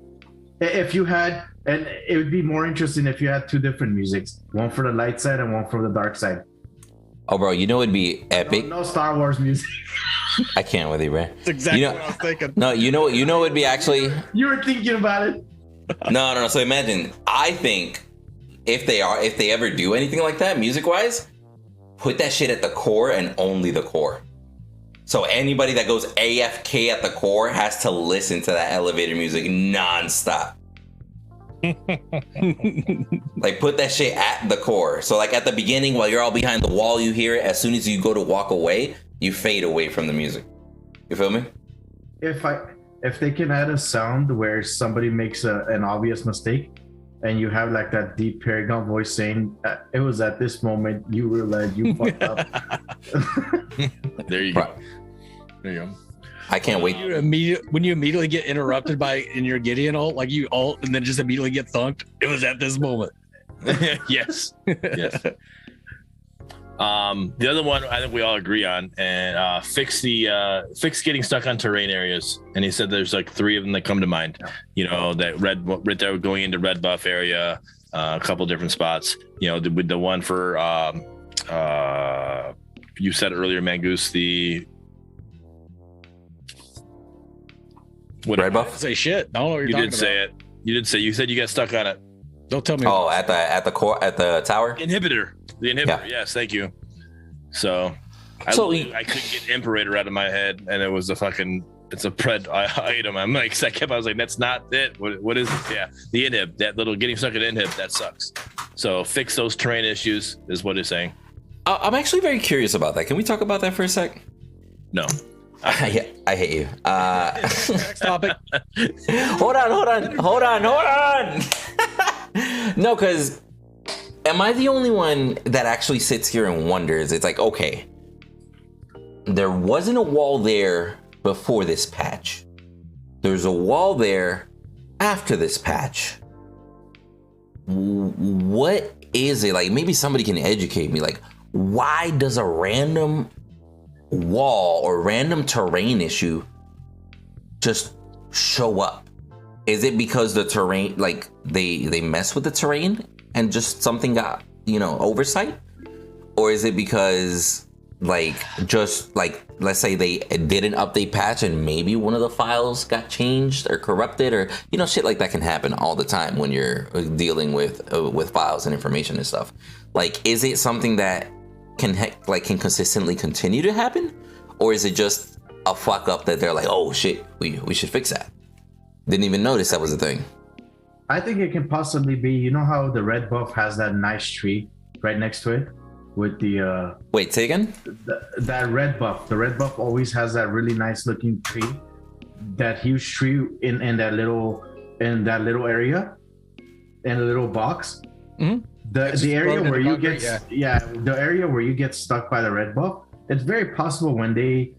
If you had, and it would be more interesting if you had two different musics, one for the light side and one for the dark side. Oh, bro, it'd be epic. No Star Wars music. I can't with you, bro. That's exactly what I was thinking. No, you know it'd be actually. You were thinking about it. No. So imagine, I think if they ever do anything like that, music-wise, put that shit at the core and only the core. So anybody that goes AFK at the core has to listen to that elevator music nonstop. Like, put that shit at the core. So like at the beginning, while you're all behind the wall, you hear it. As soon as you go to walk away, you fade away from the music. You feel me? If they can add a sound where somebody makes an obvious mistake, and you have like that deep Paragon voice saying, "It was at this moment you realized you fucked up." There you go. There you go. I can't wait. When you immediately get interrupted in your Gideon ult, like you ult and then just immediately get thunked. It was at this moment. Yes. The other one I think we all agree on, and fix getting stuck on terrain areas. And he said there's like 3 of them that come to mind. That red right there going into red buff area, a couple different spots. With the one for you said earlier, Mangoose, the red buff. Say shit. I don't know what you're talking about. You did say you said you got stuck on it. Don't tell me. Oh, at the core, at the tower. Inhibitor. The inhibitor. Yeah. Yes, thank you. So I couldn't get Imperator out of my head, and it was it's a pred item. I was like, that's not it. What is it? Yeah, the inhib, that little getting stuck at inhib, that sucks. So fix those terrain issues is what it's saying. I'm actually very curious about that. Can we talk about that for a sec? No. I hate you. Next topic. Hold on. No, because am I the only one that actually sits here and wonders? It's like, okay, there wasn't a wall there before this patch. There's a wall there after this patch. What is it? Like, maybe somebody can educate me. Like, why does a random wall or random terrain issue just show up? Is it because the terrain, like, they mess with the terrain and just something got, oversight? Or is it because, like, just like, let's say they did an update patch and maybe one of the files got changed or corrupted, or shit like that can happen all the time when you're dealing with files and information and stuff. Like, is it something that can consistently continue to happen, or is it just a fuck up that they're like, oh shit, we should fix that? Didn't even notice that was a thing. I think it can possibly be, how the red buff has that nice tree right next to it with the wait, say again? That red buff. The red buff always has that really nice looking tree, that huge tree in that little area, in a little box. Mm-hmm. The area where you get the area where you get stuck by the red buff. It's very possible when they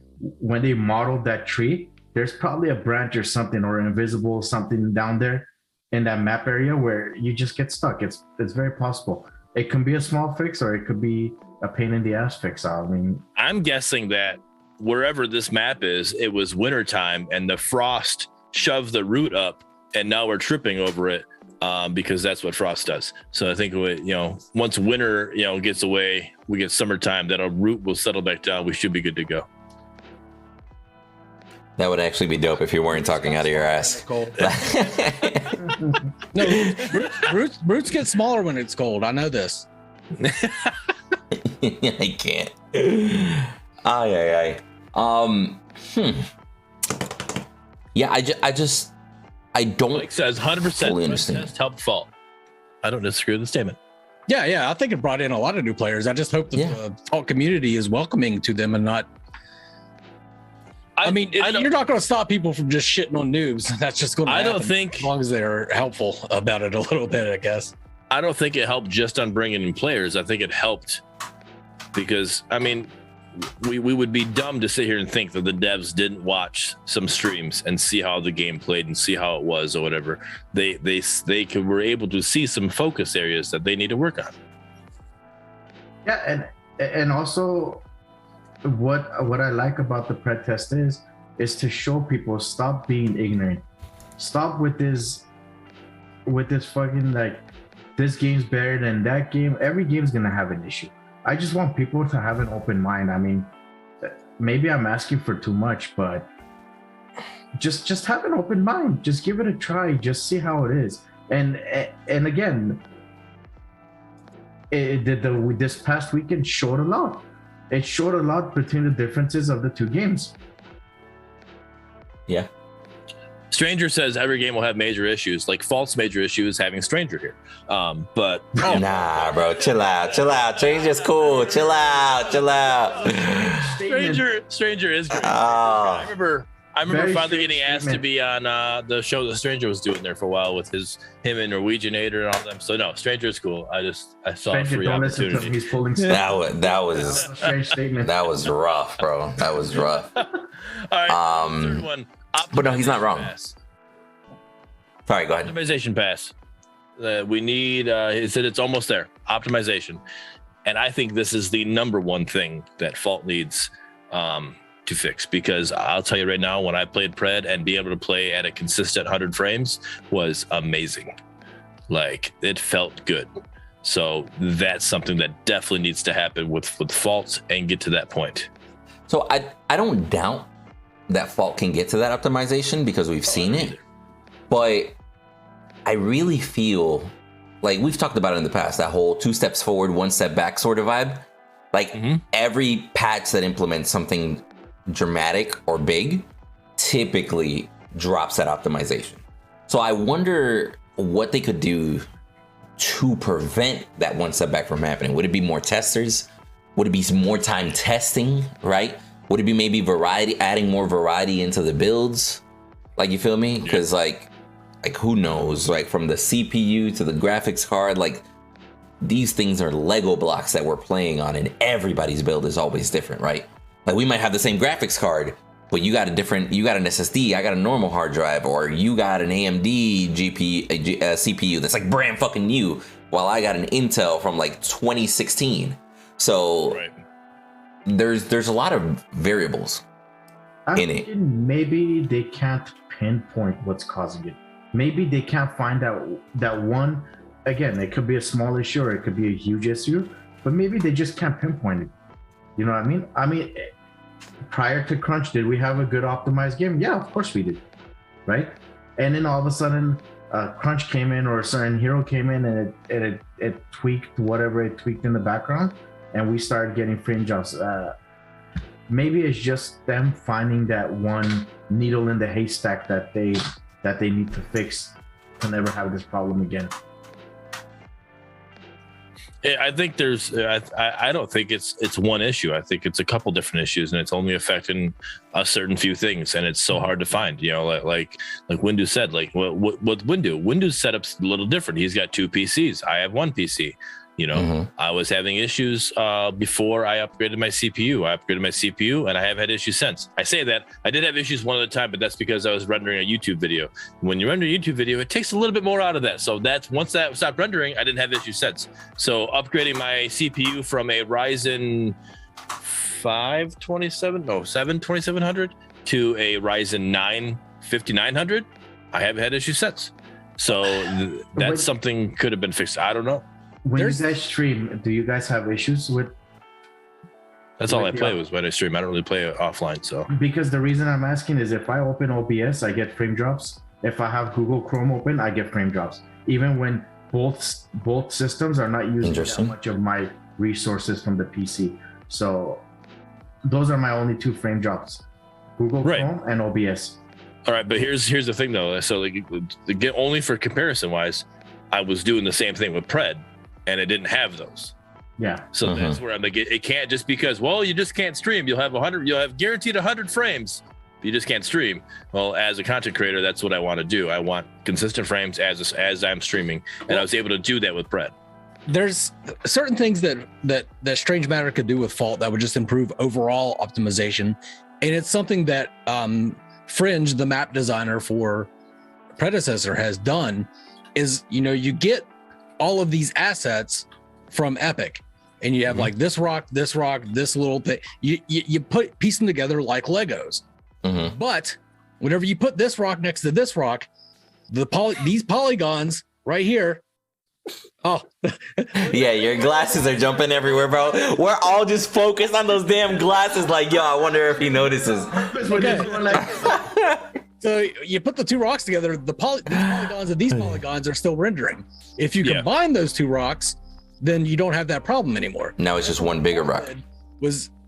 modeled that tree, there's probably a branch or something or an invisible something down there in that map area where you just get stuck. It's very possible. It can be a small fix, or it could be a pain in the ass fix. I mean, I'm guessing that wherever this map is, it was wintertime and the frost shoved the root up, and now we're tripping over it because that's what frost does. So I think once winter gets away, we get summertime, that a root will settle back down. We should be good to go. That would actually be dope if you weren't talking out of your ass. Cold. No, roots get smaller when it's cold. I know this. I can't. Aye. Yeah, I don't. Like says 100% fully understand. Help fault. I don't disagree with the statement. Yeah. I think it brought in a lot of new players. I just hope the Fault community is welcoming to them and not. I mean, you're not going to stop people from just shitting on noobs. That's just going to happen. As long as they're helpful about it a little bit, I guess. I don't think it helped just on bringing in players. I think it helped because, I mean, we would be dumb to sit here and think that the devs didn't watch some streams and see how the game played and see how it was or whatever. They were able to see some focus areas that they need to work on. Yeah, and also what I like about the pred test is to show people, stop being ignorant. Stop with this fucking like, this game's better than that game. Every game's gonna have an issue. I just want people to have an open mind. I mean, maybe I'm asking for too much, but just have an open mind. Just give it a try. Just see how it is. And again, this past weekend showed a lot. It showed a lot between the differences of the two games. Yeah. Stranger says every game will have major issues. Like Fault's major issue is having Stranger here. But nah, bro, chill out. Stranger's cool. Chill out. Stranger is great. I remember finally getting asked to be on the show that Stranger was doing there for a while with him and Norwegianator and all them. So no, Stranger is cool. I saw a free opportunity. He's pulling that was strange statement. That was rough, bro. That was rough. All right, third one. But no, he's not wrong. Sorry, go ahead. Optimization pass. We need. He said it's almost there. Optimization, and I think this is the number one thing that Fault needs to fix, because I'll tell you right now, when I played Pred and be able to play at a consistent 100 frames was amazing. Like, it felt good. So that's something that definitely needs to happen with Fault and get to that point. So I don't doubt that Fault can get to that optimization because we've seen it, but I really feel like we've talked about it in the past, that whole 2 steps forward, 1 step back sort of vibe. Like every patch that implements something dramatic or big typically drops that optimization. So I wonder what they could do to prevent that 1 step back from happening. Would it be more testers? Would it be more time testing, right? Would it be maybe variety, adding more variety into the builds? Like, you feel me? Because like, like who knows, like from the CPU to the graphics card, like these things are Lego blocks that we're playing on, and everybody's build is always different, right? Like we might have the same graphics card, but you got an SSD, I got a normal hard drive, or you got an AMD CPU that's like brand fucking new, while I got an Intel from like 2016. So right. there's a lot of variables in it. Maybe they can't pinpoint what's causing it. Maybe they can't find out that one. Again, it could be a small issue or it could be a huge issue, but maybe they just can't pinpoint it. You know what I mean? I mean, prior to Crunch, did we have a good optimized game? Yeah, of course we did, right? And then all of a sudden, Crunch came in or a certain hero came in and it tweaked whatever it tweaked in the background, and we started getting frame drops. Maybe it's just them finding that one needle in the haystack that they need to fix to never have this problem again. I think there's. I don't think it's one issue. I think it's a couple different issues, and it's only affecting a certain few things, and it's so hard to find. You know, like Windu said, like what Windu's setup's a little different. He's got 2 PCs. I have 1 PC. You know, I was having issues before I upgraded my CPU. I upgraded my CPU, and I have had issues since. I say that I did have issues one at a time, but that's because I was rendering a YouTube video. When you render a YouTube video, it takes a little bit more out of that. So that's once that stopped rendering, I didn't have issues since. So upgrading my CPU from a Ryzen 2700 to a Ryzen 9 5900, I haven't had issues since. So that's something could have been fixed. I don't know. When you guys stream, do you guys have issues with? That's all I play was when I stream. I don't really play offline, so. Because the reason I'm asking is if I open OBS, I get frame drops. If I have Google Chrome open, I get frame drops. Even when both systems are not using that much of my resources from the PC. So those are my only 2 frame drops: Google Chrome and OBS. All right, but here's the thing though. So like, only for comparison wise, I was doing the same thing with Pred. And it didn't have those. Yeah. So that's where I'm like, it can't just because, well, you just can't stream. You'll have guaranteed 100 frames. You just can't stream. Well, as a content creator, that's what I want to do. I want consistent frames as I'm streaming. And I was able to do that with Pred. There's certain things that Strange Matter could do with Fault that would just improve overall optimization. And it's something that Fringe, the map designer for Predecessor, has done is, you get all of these assets from Epic, and you have like this rock, this little thing. You piece them together like Legos. But whenever you put this rock next to this rock, these polygons right here. Oh, yeah, your glasses are jumping everywhere, bro. We're all just focused on those damn glasses. Like, yo, I wonder if he notices. Okay. So you put the 2 rocks together, these polygons and these polygons are still rendering. If you combine those 2 rocks, then you don't have that problem anymore. Now it's just one bigger rock.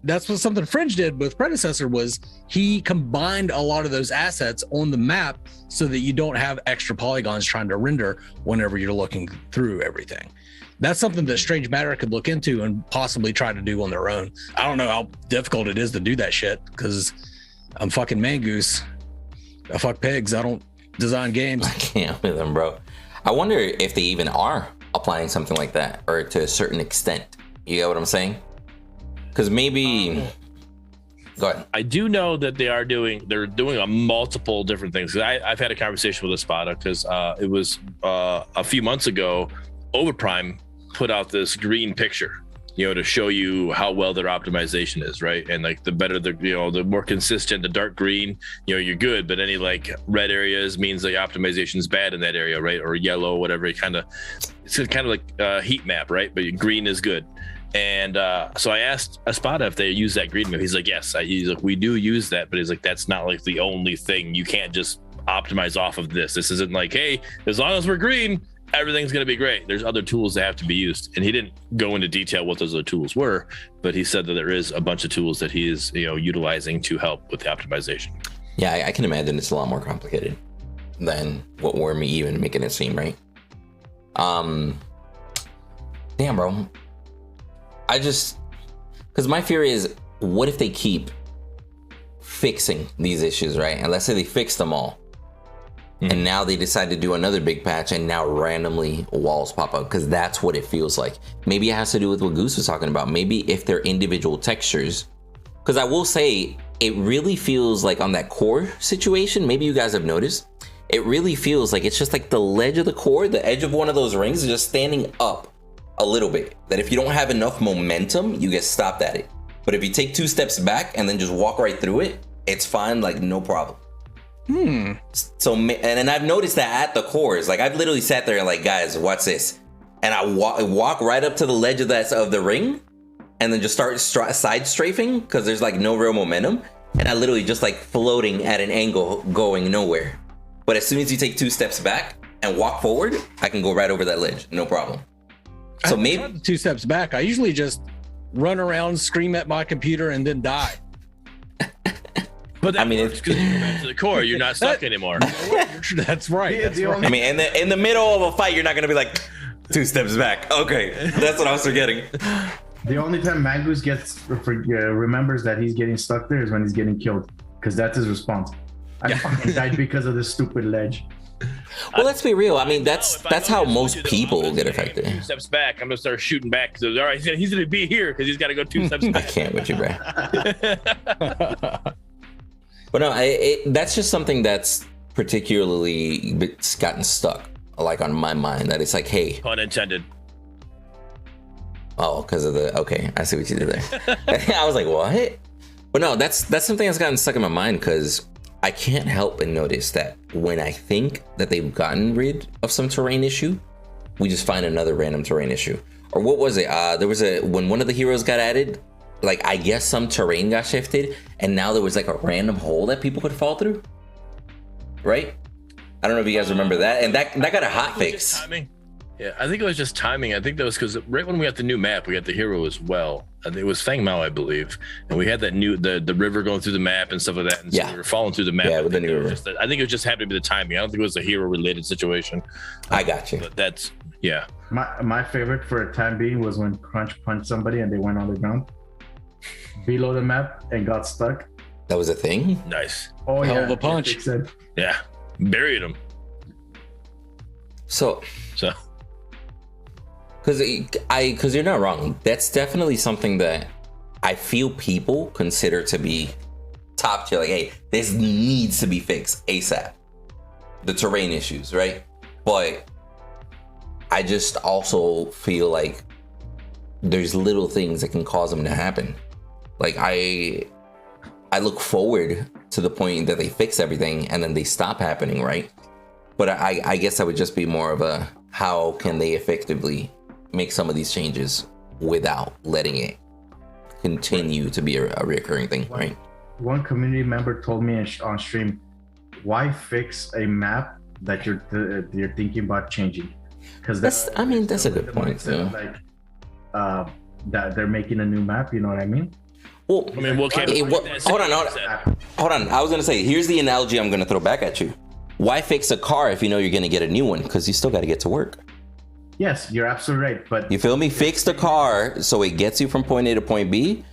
That's what something Fringe did with Predecessor was he combined a lot of those assets on the map so that you don't have extra polygons trying to render whenever you're looking through everything. That's something that Strange Matter could look into and possibly try to do on their own. I don't know how difficult it is to do that shit because I'm fucking Mangoose. I fuck pigs. I don't design games. I can't with them, bro. I wonder if they even are applying something like that, or to a certain extent. You get what I'm saying? Because maybe. Go ahead. I do know that they're doing a multiple different things. I've had a conversation with Espada because it was a few months ago. Overprime put out this green picture, to show you how well their optimization is, right? And like the better the more consistent, the dark green, you're good. But any like red areas means like optimization is bad in that area, right? Or yellow, whatever. It's kind of like a heat map, right? But green is good. And so I asked Espada if they use that green map. He's like, yes. He's like, we do use that, but he's like, that's not like the only thing. You can't just optimize off of this. This isn't like, hey, as long as we're green, everything's going to be great. There's other tools that have to be used. And he didn't go into detail what those other tools were, but he said that there is a bunch of tools that he is, utilizing to help with the optimization. Yeah, I can imagine it's a lot more complicated than what we're even making it seem, right? Damn, bro. Because my fear is, what if they keep fixing these issues, right? And let's say they fix them all. And now they decide to do another big patch, and now randomly walls pop up, because that's what it feels like. Maybe it has to do with what Goose was talking about. Maybe if they're individual textures, because I will say it really feels like on that core situation, maybe you guys have noticed, it really feels like it's just like the ledge of the core, the edge of one of those rings is just standing up a little bit. That if you don't have enough momentum, you get stopped at it. But if you take 2 steps back and then just walk right through it, it's fine, like no problem. So, and I've noticed that at the cores, like I've literally sat there and like, guys, what's this? And I walk right up to the ledge of the ring, and then just start side strafing because there's like no real momentum, and I literally just like floating at an angle, going nowhere. But as soon as you take 2 steps back and walk forward, I can go right over that ledge, no problem. So maybe 2 steps back, I usually just run around, scream at my computer, and then die. But that works because you go back to the core. You're not stuck anymore. That's right. That's right. I mean, in the middle of a fight, you're not gonna be like 2 steps back. Okay, that's what I was forgetting. The only time Mangoose remembers that he's getting stuck there is when he's getting killed, because that's his response. I fucking died because of this stupid ledge. Well, let's be real. I mean, that's how most people get affected. 2 steps back, I'm gonna start shooting back. So, all right, he's gonna be here because he's got to go 2 steps back. I can't with you, bro. But no, that's just something that's particularly gotten stuck, like on my mind. That it's like, hey, pun intended. Oh, because of the, okay, I see what you did there. I was like, what? But no, that's something that's gotten stuck in my mind, because I can't help but notice that when I think that they've gotten rid of some terrain issue, we just find another random terrain issue. Or what was it? When one of the heroes got added, like I guess some terrain got shifted, and now there was like a random hole that people could fall through, right? I don't know if you guys remember that, and that got a hot fix. Yeah, I think it was just timing. I think that was because right when we got the new map, we got the hero as well. I think it was Fang Mao, I believe, and we had that new the river going through the map and stuff like that. And so we were falling through the map. Yeah, with the new river. I think it just happened to be the timing. I don't think it was a hero related situation. I got you. But that's My favorite for a time being was when Crunch punched somebody and they went on the ground below the map and got stuck. That was a thing? Nice. Oh, hell of a punch. Yeah, buried him. So because you're not wrong, that's definitely something that I feel people consider to be top tier. Like, hey, this needs to be fixed ASAP. The terrain issues, right? But I just also feel like there's little things that can cause them to happen. Like I look forward to the point that they fix everything and then they stop happening, right? But I guess that would just be more of a, how can they effectively make some of these changes without letting it continue to be a recurring thing, right? One community member told me on stream, why fix a map that you're thinking about changing? Because that's a good point. Like that they're making a new map, you know what I mean? Well, I mean, hold on. I was gonna say, here's the analogy I'm gonna throw back at you. Why fix a car if you know you're gonna get a new one? Because you still got to get to work. Yes, you're absolutely right. But you feel me? Fix the car so it gets you from point A to point B,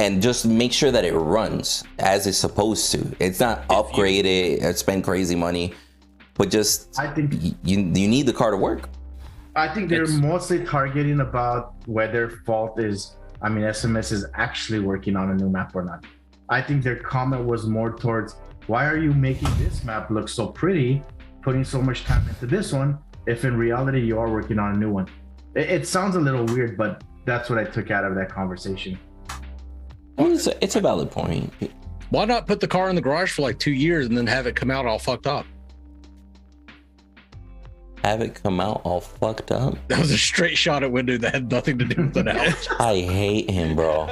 and just make sure that it runs as it's supposed to. It's not upgraded and spend crazy money, but just I think you need the car to work. I think they're mostly targeting about whether Fault is, I mean, SMS is actually working on a new map or not. I think their comment was more towards, why are you making this map look so pretty, putting so much time into this one, if in reality you are working on a new one? It sounds a little weird, but that's what I took out of that conversation. I mean, it's a valid point. Why not put the car in the garage for like 2 years and then have it come out all fucked up? Have it come out all fucked up? That was a straight shot at Windu that had nothing to do with the analogy. I hate him, bro.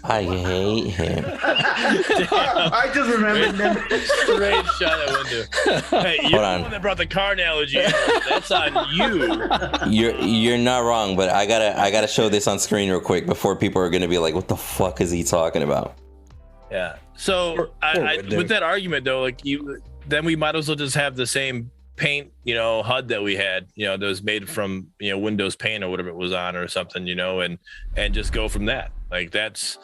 I hate him. I just remembered them. Straight shot at Windu. Hey, you're the one that brought the car analogy. That's on you. You're not wrong, but I gotta show this on screen real quick before people are gonna be like, what the fuck is he talking about? Yeah. So with that argument though, like then we might as well just have the same paint, HUD that we had, that was made from, Windows Paint or whatever it was on or something, and just go from that. Like that's,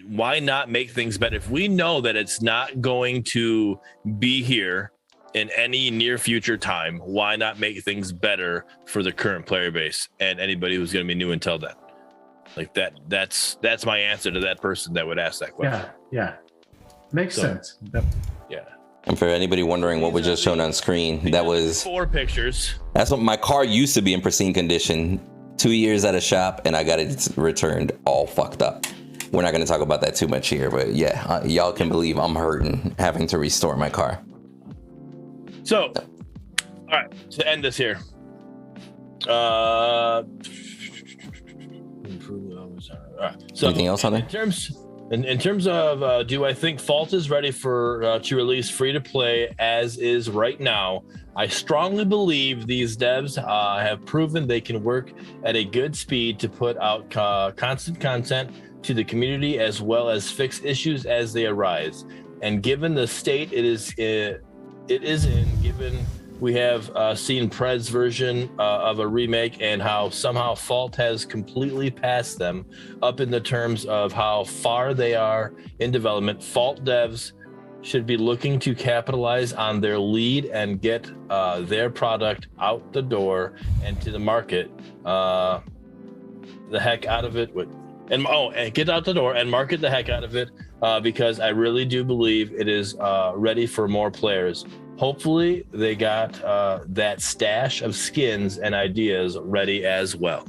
why not make things better? If we know that it's not going to be here in any near future time, why not make things better for the current player base and anybody who's going to be new until then? Like that's my answer to that person that would ask that question. Yeah. Makes sense. Yeah. And for anybody wondering what was just shown on screen, that was 4 pictures. That's what my car used to be in pristine condition. 2 years at a shop, and I got it returned all fucked up. We're not going to talk about that too much here, but yeah, y'all can believe I'm hurting having to restore my car. So, all right, to end this here. All right. So anything else on there? In terms of do I think Fault is ready for to release free to play as is right now? I strongly believe these devs have proven they can work at a good speed to put out constant content to the community as well as fix issues as they arise. And given the state it is in, given we have seen Pred's version of a remake and how somehow Fault has completely passed them up in the terms of how far they are in development, Fault devs should be looking to capitalize on their lead and get their product out the door and to the market the heck out of it and get out the door and market the heck out of it because I really do believe it is ready for more players. Hopefully they got that stash of skins and ideas ready as well.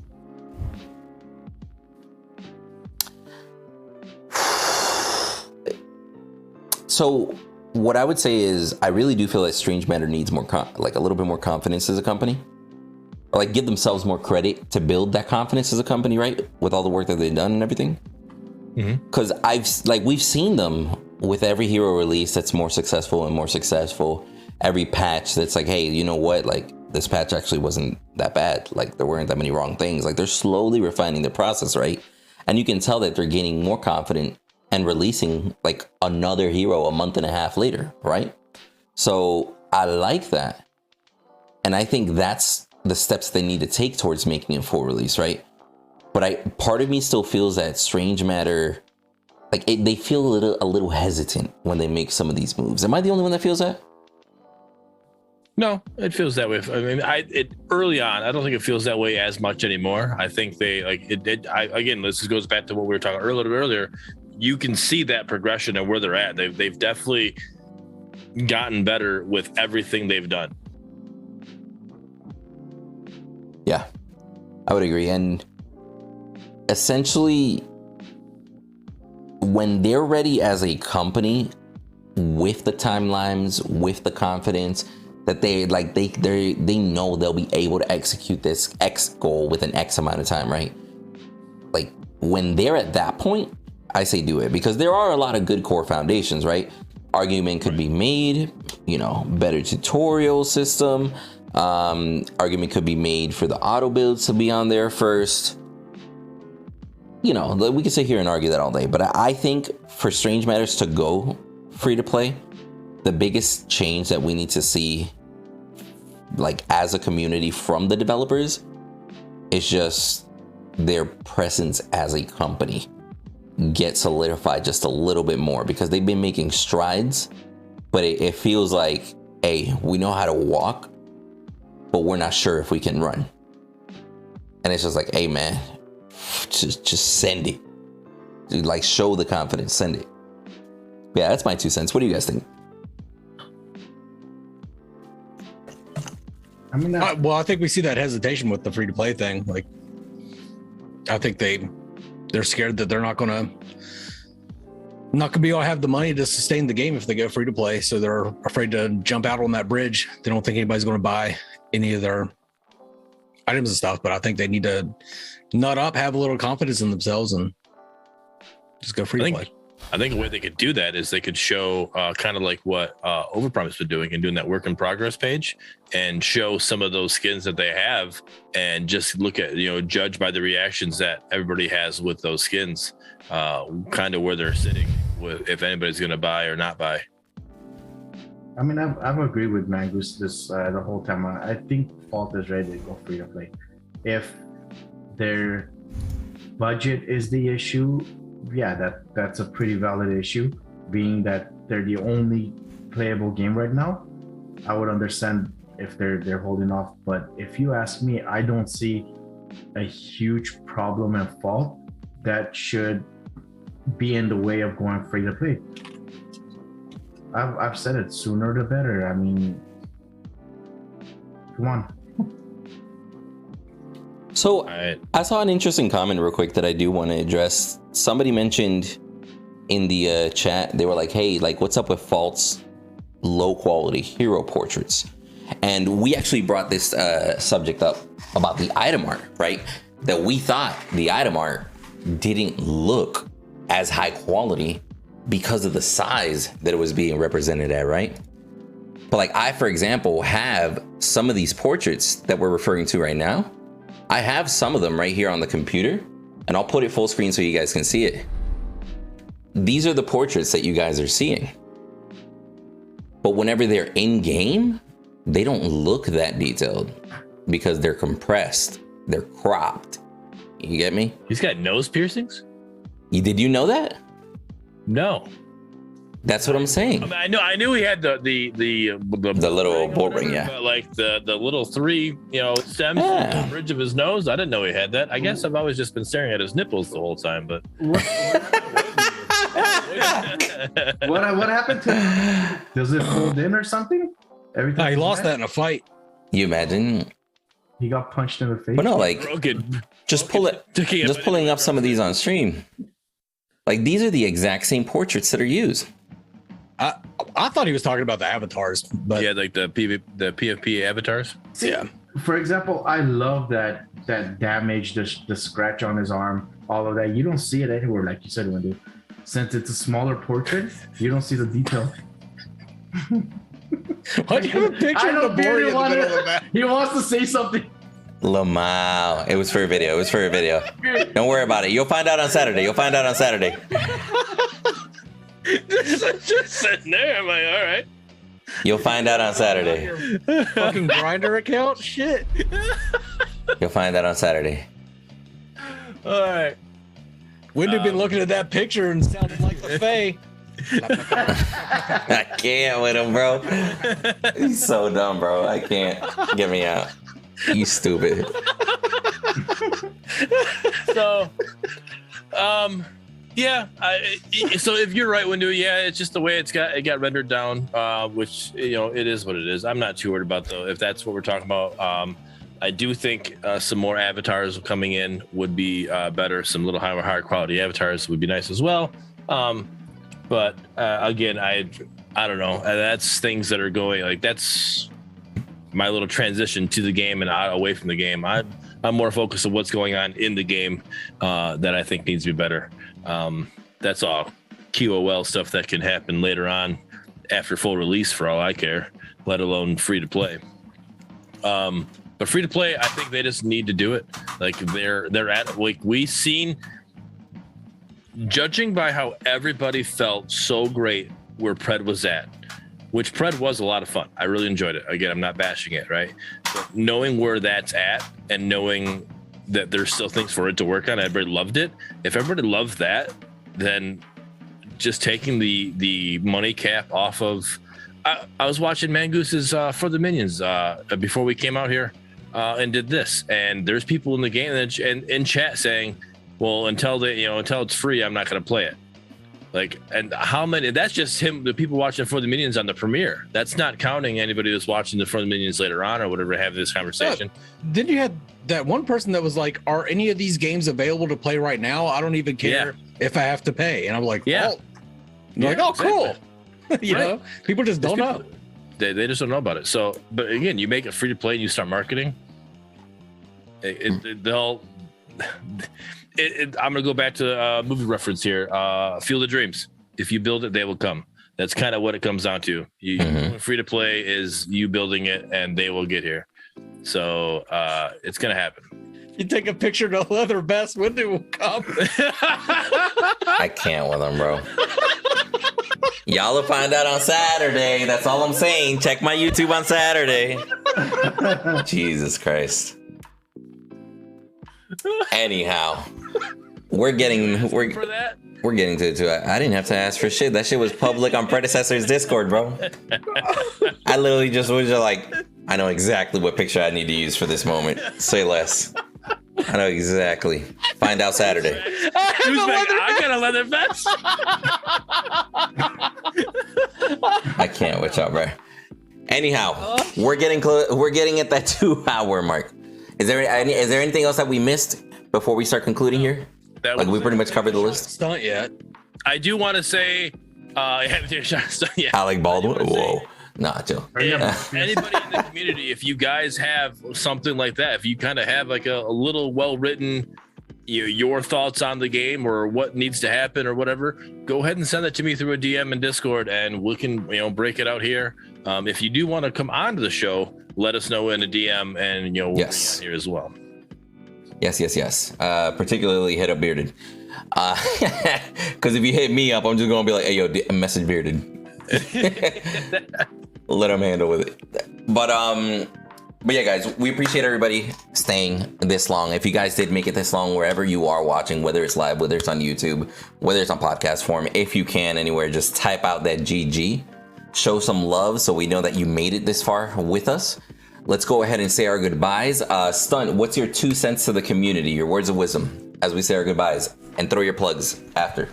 So what I would say is I really do feel that Strange Matter needs more like a little bit more confidence as a company, or like give themselves more credit to build that confidence as a company, right? With all the work that they've done and everything. Because we've seen them with every hero release that's more successful and more successful. Every patch that's like, hey, you know what? Like this patch actually wasn't that bad. Like there weren't that many wrong things. Like they're slowly refining the process, right? And you can tell that they're getting more confident and releasing like another hero a month and a half later, right? So I like that. And I think that's the steps they need to take towards making a full release, right? But part of me still feels that Strange Matter, like they feel a little hesitant when they make some of these moves. Am I the only one that feels that? No, it feels that way. I mean, early on, I don't think it feels that way as much anymore. I think they again, this goes back to what we were talking earlier. You can see that progression and where they're at. They've definitely gotten better with everything they've done. Yeah, I would agree. And essentially, when they're ready as a company with the timelines, with the confidence that they know they'll be able to execute this X goal within X amount of time, right? Like when they're at that point, I say do it, because there are a lot of good core foundations, right? Argument could be made, better tutorial system. Argument could be made for the auto builds to be on there first. We can sit here and argue that all day, but I think for Strange Matters to go free to play, the biggest change that we need to see, like as a community from the developers, is just their presence as a company get solidified just a little bit more, because they've been making strides, but it feels like, hey, we know how to walk, but we're not sure if we can run. And it's just like, hey man, just send it. Dude, like show the confidence, send it. Yeah, that's my 2 cents. What do you guys think? I mean, I think we see that hesitation with the free to play thing. Like, I think they're scared that they're not gonna be able to have the money to sustain the game if they go free to play. So they're afraid to jump out on that bridge. They don't think anybody's going to buy any of their items and stuff. But I think they need to nut up, have a little confidence in themselves, and just go free to play. I think a way they could do that is they could show kind of like what Overpromise been doing and doing that work in progress page, and show some of those skins that they have, and just look at, judge by the reactions that everybody has with those skins, kind of where they're sitting, with if anybody's going to buy or not buy. I mean, I've agreed with Mangoose the whole time. I think Fault is ready to go free to play. If their budget is the issue, yeah, that's a pretty valid issue, being that they're the only playable game right now. I would understand if they're holding off, but if you ask me, I don't see a huge problem and fault that should be in the way of going free to play. I've said it, sooner the better. I mean, come on. So I saw an interesting comment real quick that I do want to address. Somebody mentioned in the chat, they were like, hey, like, what's up with Fault's low quality hero portraits? And we actually brought this subject up about the item art, right? That we thought the item art didn't look as high quality because of the size that it was being represented at, right? But like I, for example, have some of these portraits that we're referring to right now. I have some of them right here on the computer, and I'll put it full screen so you guys can see it. These are the portraits that you guys are seeing. But whenever they're in game, they don't look that detailed because they're compressed, they're cropped. You get me? He's got nose piercings? Did you know that? No. That's what I'm saying. I mean, I knew he had the little bull ring, yeah. But like the little three, stems on the bridge of his nose. I didn't know he had that. I guess I've always just been staring at his nipples the whole time. But what happened to him? Does it fold in or something? Every time he lost that in a fight. You imagine? He got punched in the face. But no, like just pulling up some of these on stream. Like these are the exact same portraits that are used. I thought he was talking about the avatars, but yeah, like the PFP avatars. See, yeah. For example, I love that damage, the scratch on his arm, all of that. You don't see it anywhere, like you said, Windu. Since it's a smaller portrait, you don't see the detail. Why do you have a picture of the board in the middle of that? He wants to say something. Lamau. It was for a video. Don't worry about it. You'll find out on Saturday. Just sitting there. I'm like, all right. You'll find out on Saturday. Fucking grinder account? Shit. You'll find out on Saturday. All right. Windu been looking at that picture and sounded like the Fae. I can't with him, bro. He's so dumb, bro. I can't. Get me out. You stupid. So, yeah. So if you're right, Windu, yeah, it's just the way it got rendered down, which it is what it is. I'm not too worried about though if that's what we're talking about. I do think some more avatars coming in would be better. Some little higher quality avatars would be nice as well. But again, I don't know. That's things that are going like that's my little transition to the game and away from the game. I'm more focused on what's going on in the game that I think needs to be better. That's all QOL stuff that can happen later on after full release for all I care, let alone free to play. But free to play, I think they just need to do it. Like they're at like we seen. Judging by how everybody felt so great where Pred was at, which Pred was a lot of fun. I really enjoyed it. Again, I'm not bashing it, right? But knowing where that's at and knowing that there's still things for it to work on, everybody loved it. If everybody loved that, then just taking the money cap off of... I was watching Mangoose's For the Minions before we came out here and did this. And there's people in the game and in chat saying, well, until it's free, I'm not going to play it. Like, and how many? That's just him. The people watching For the Minions on the premiere. That's not counting anybody that's watching the For the Minions later on or whatever. Have this conversation. Then you had that one person that was like, "Are any of these games available to play right now? I don't even care if I have to pay." And I'm like, "Yeah." Oh. Like, oh, cool. You know, people just don't know. They just don't know about it. So, but again, you make it free to play and you start marketing. I'm gonna go back to a movie reference here. Field of Dreams. If you build it, they will come. That's kind of what it comes down to. Free to play is you building it, and they will get here. So it's gonna happen. You take a picture of the leather vest, Windu will come. I can't with them, bro. Y'all will find out on Saturday. That's all I'm saying. Check my YouTube on Saturday. Jesus Christ. Anyhow, we're for that. We're getting to it too. I didn't have to ask for shit. That shit was public on Predecessor's Discord, bro. I literally just was just like, I know exactly what picture I need to use for this moment. Say less. I know exactly. Find out Saturday. I got a leather vest. I can't with y'all, bro. Anyhow, we're getting close. We're getting at that 2-hour mark. Is there anything else that we missed before we start concluding here? Like we pretty much covered the list. Stunt yet? I do want to say, yeah. Alec Baldwin. Whoa. Nah, Joe. Anybody in the community, if you guys have something like that, if you kind of have like a little well-written, your thoughts on the game or what needs to happen or whatever, go ahead and send it to me through a DM in Discord, and we can break it out here. If you do want to come onto the show, let us know in a DM, and we'll be on here as well. Yes. Particularly hit up Bearded, because if you hit me up, I'm just gonna be like, hey yo, message Bearded. Let him handle with it. But yeah, guys, we appreciate everybody staying this long. If you guys did make it this long, wherever you are watching, whether it's live, whether it's on YouTube, whether it's on podcast form, if you can anywhere, just type out that GG. Show some love so we know that you made it this far with us. Let's go ahead and say our goodbyes. Stunt, what's your 2 cents to the community, your words of wisdom as we say our goodbyes, and throw your plugs after.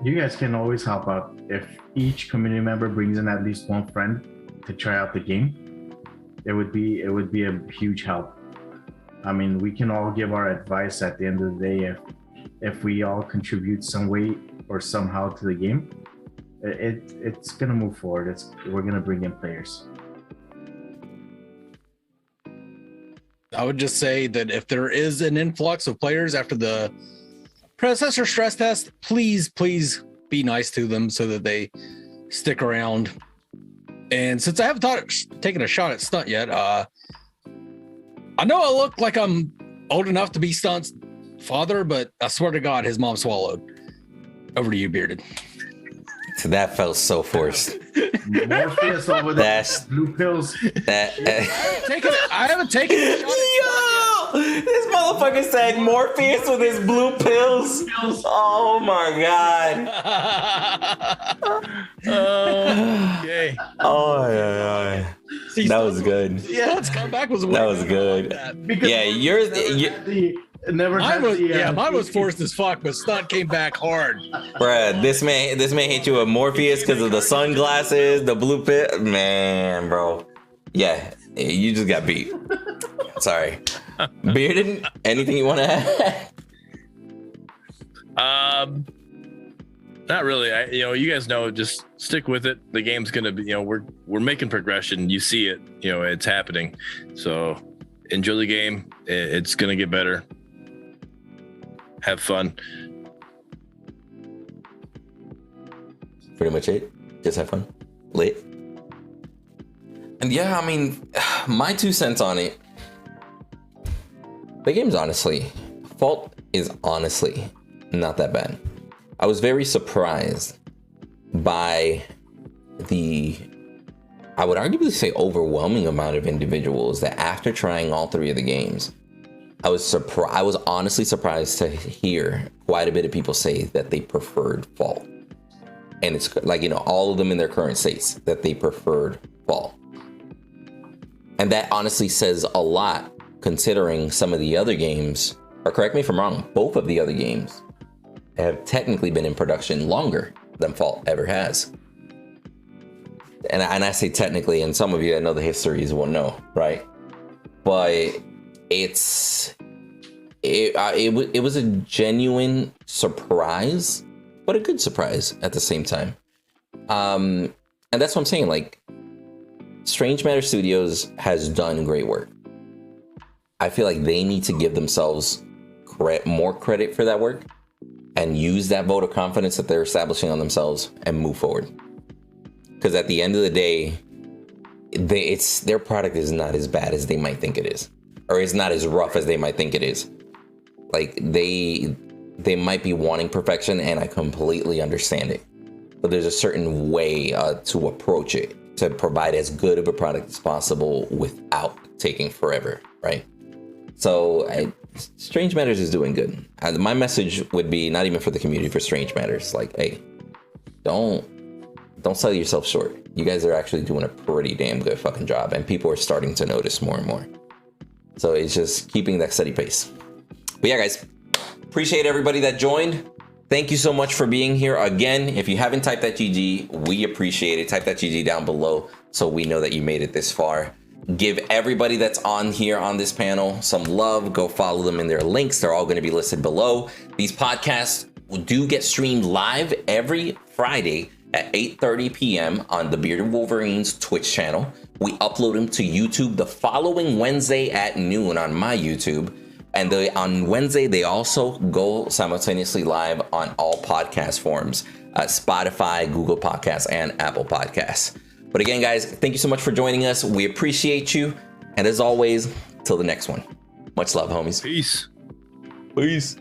You guys can always help out if each community member brings in at least one friend to try out the game. It would be a huge help. I mean, we can all give our advice at the end of the day if we all contribute some way or somehow to the game. It's gonna move forward. We're gonna bring in players. I would just say that if there is an influx of players after the Predecessor stress test, please be nice to them so that they stick around. And since I haven't taken a shot at Stunt yet, I know I look like I'm old enough to be Stunt's father, but I swear to God, his mom swallowed. Over to you, Bearded. That felt so forced. Morpheus over there. Blue pills. I haven't taken a shot. Yo, this motherfucker said Morpheus with his blue pills. Oh my god. Okay. Oh yeah. That was good. Yeah, let's come back. That was good. Yeah, mine was forced as fuck, but Stunt came back hard. Bruh, this man hit you with Morpheus because of the sunglasses, the blue pit. Man, bro. Yeah, you just got beat. Sorry. Bearded, anything you want to add? Not really. You guys know, just stick with it. The game's gonna be, we're making progression. You see it, it's happening. So enjoy the game. It's gonna get better. Have fun. Pretty much it. Just have fun. Lit. And yeah, I mean, my 2 cents on it. The game's Fault is honestly not that bad. I was very surprised by I would arguably say overwhelming amount of individuals that after trying all 3 of the games, I was honestly surprised to hear quite a bit of people say that they preferred Fault. And it's like, all of them in their current states that they preferred Fault. And that honestly says a lot considering some of the other games, or correct me if I'm wrong, both of the other games have technically been in production longer than Fault ever has. And I say technically, and some of you that know the histories will know, right? But it was a genuine surprise, but a good surprise at the same time. And that's what I'm saying. Like, Strange Matter Studios has done great work. I feel like they need to give themselves more credit for that work and use that vote of confidence that they're establishing on themselves and move forward. Because at the end of the day, their product is not as bad as they might think it is, or it's not as rough as they might think it is. Like, they might be wanting perfection, and I completely understand it. But there's a certain way to approach it to provide as good of a product as possible without taking forever, right? So Strange Matters is doing good. And my message would be not even for the community, for Strange Matters. Like, hey, don't sell yourself short. You guys are actually doing a pretty damn good fucking job, and people are starting to notice more and more. So it's just keeping that steady pace. But yeah, guys, appreciate everybody that joined. Thank you so much for being here. Again, if you haven't typed that GG, we appreciate it. Type that GG down below so we know that you made it this far. Give everybody that's on here on this panel some love. Go follow them in their links. They're all going to be listed below. These podcasts do get streamed live every Friday at 8:30 p.m. on the Bearded Wolverine's Twitch channel. We upload them to YouTube the following Wednesday at noon on my YouTube. And on Wednesday, they also go simultaneously live on all podcast forms, Spotify, Google Podcasts, and Apple Podcasts. But again, guys, thank you so much for joining us. We appreciate you. And as always, till the next one, much love, homies. Peace. Peace.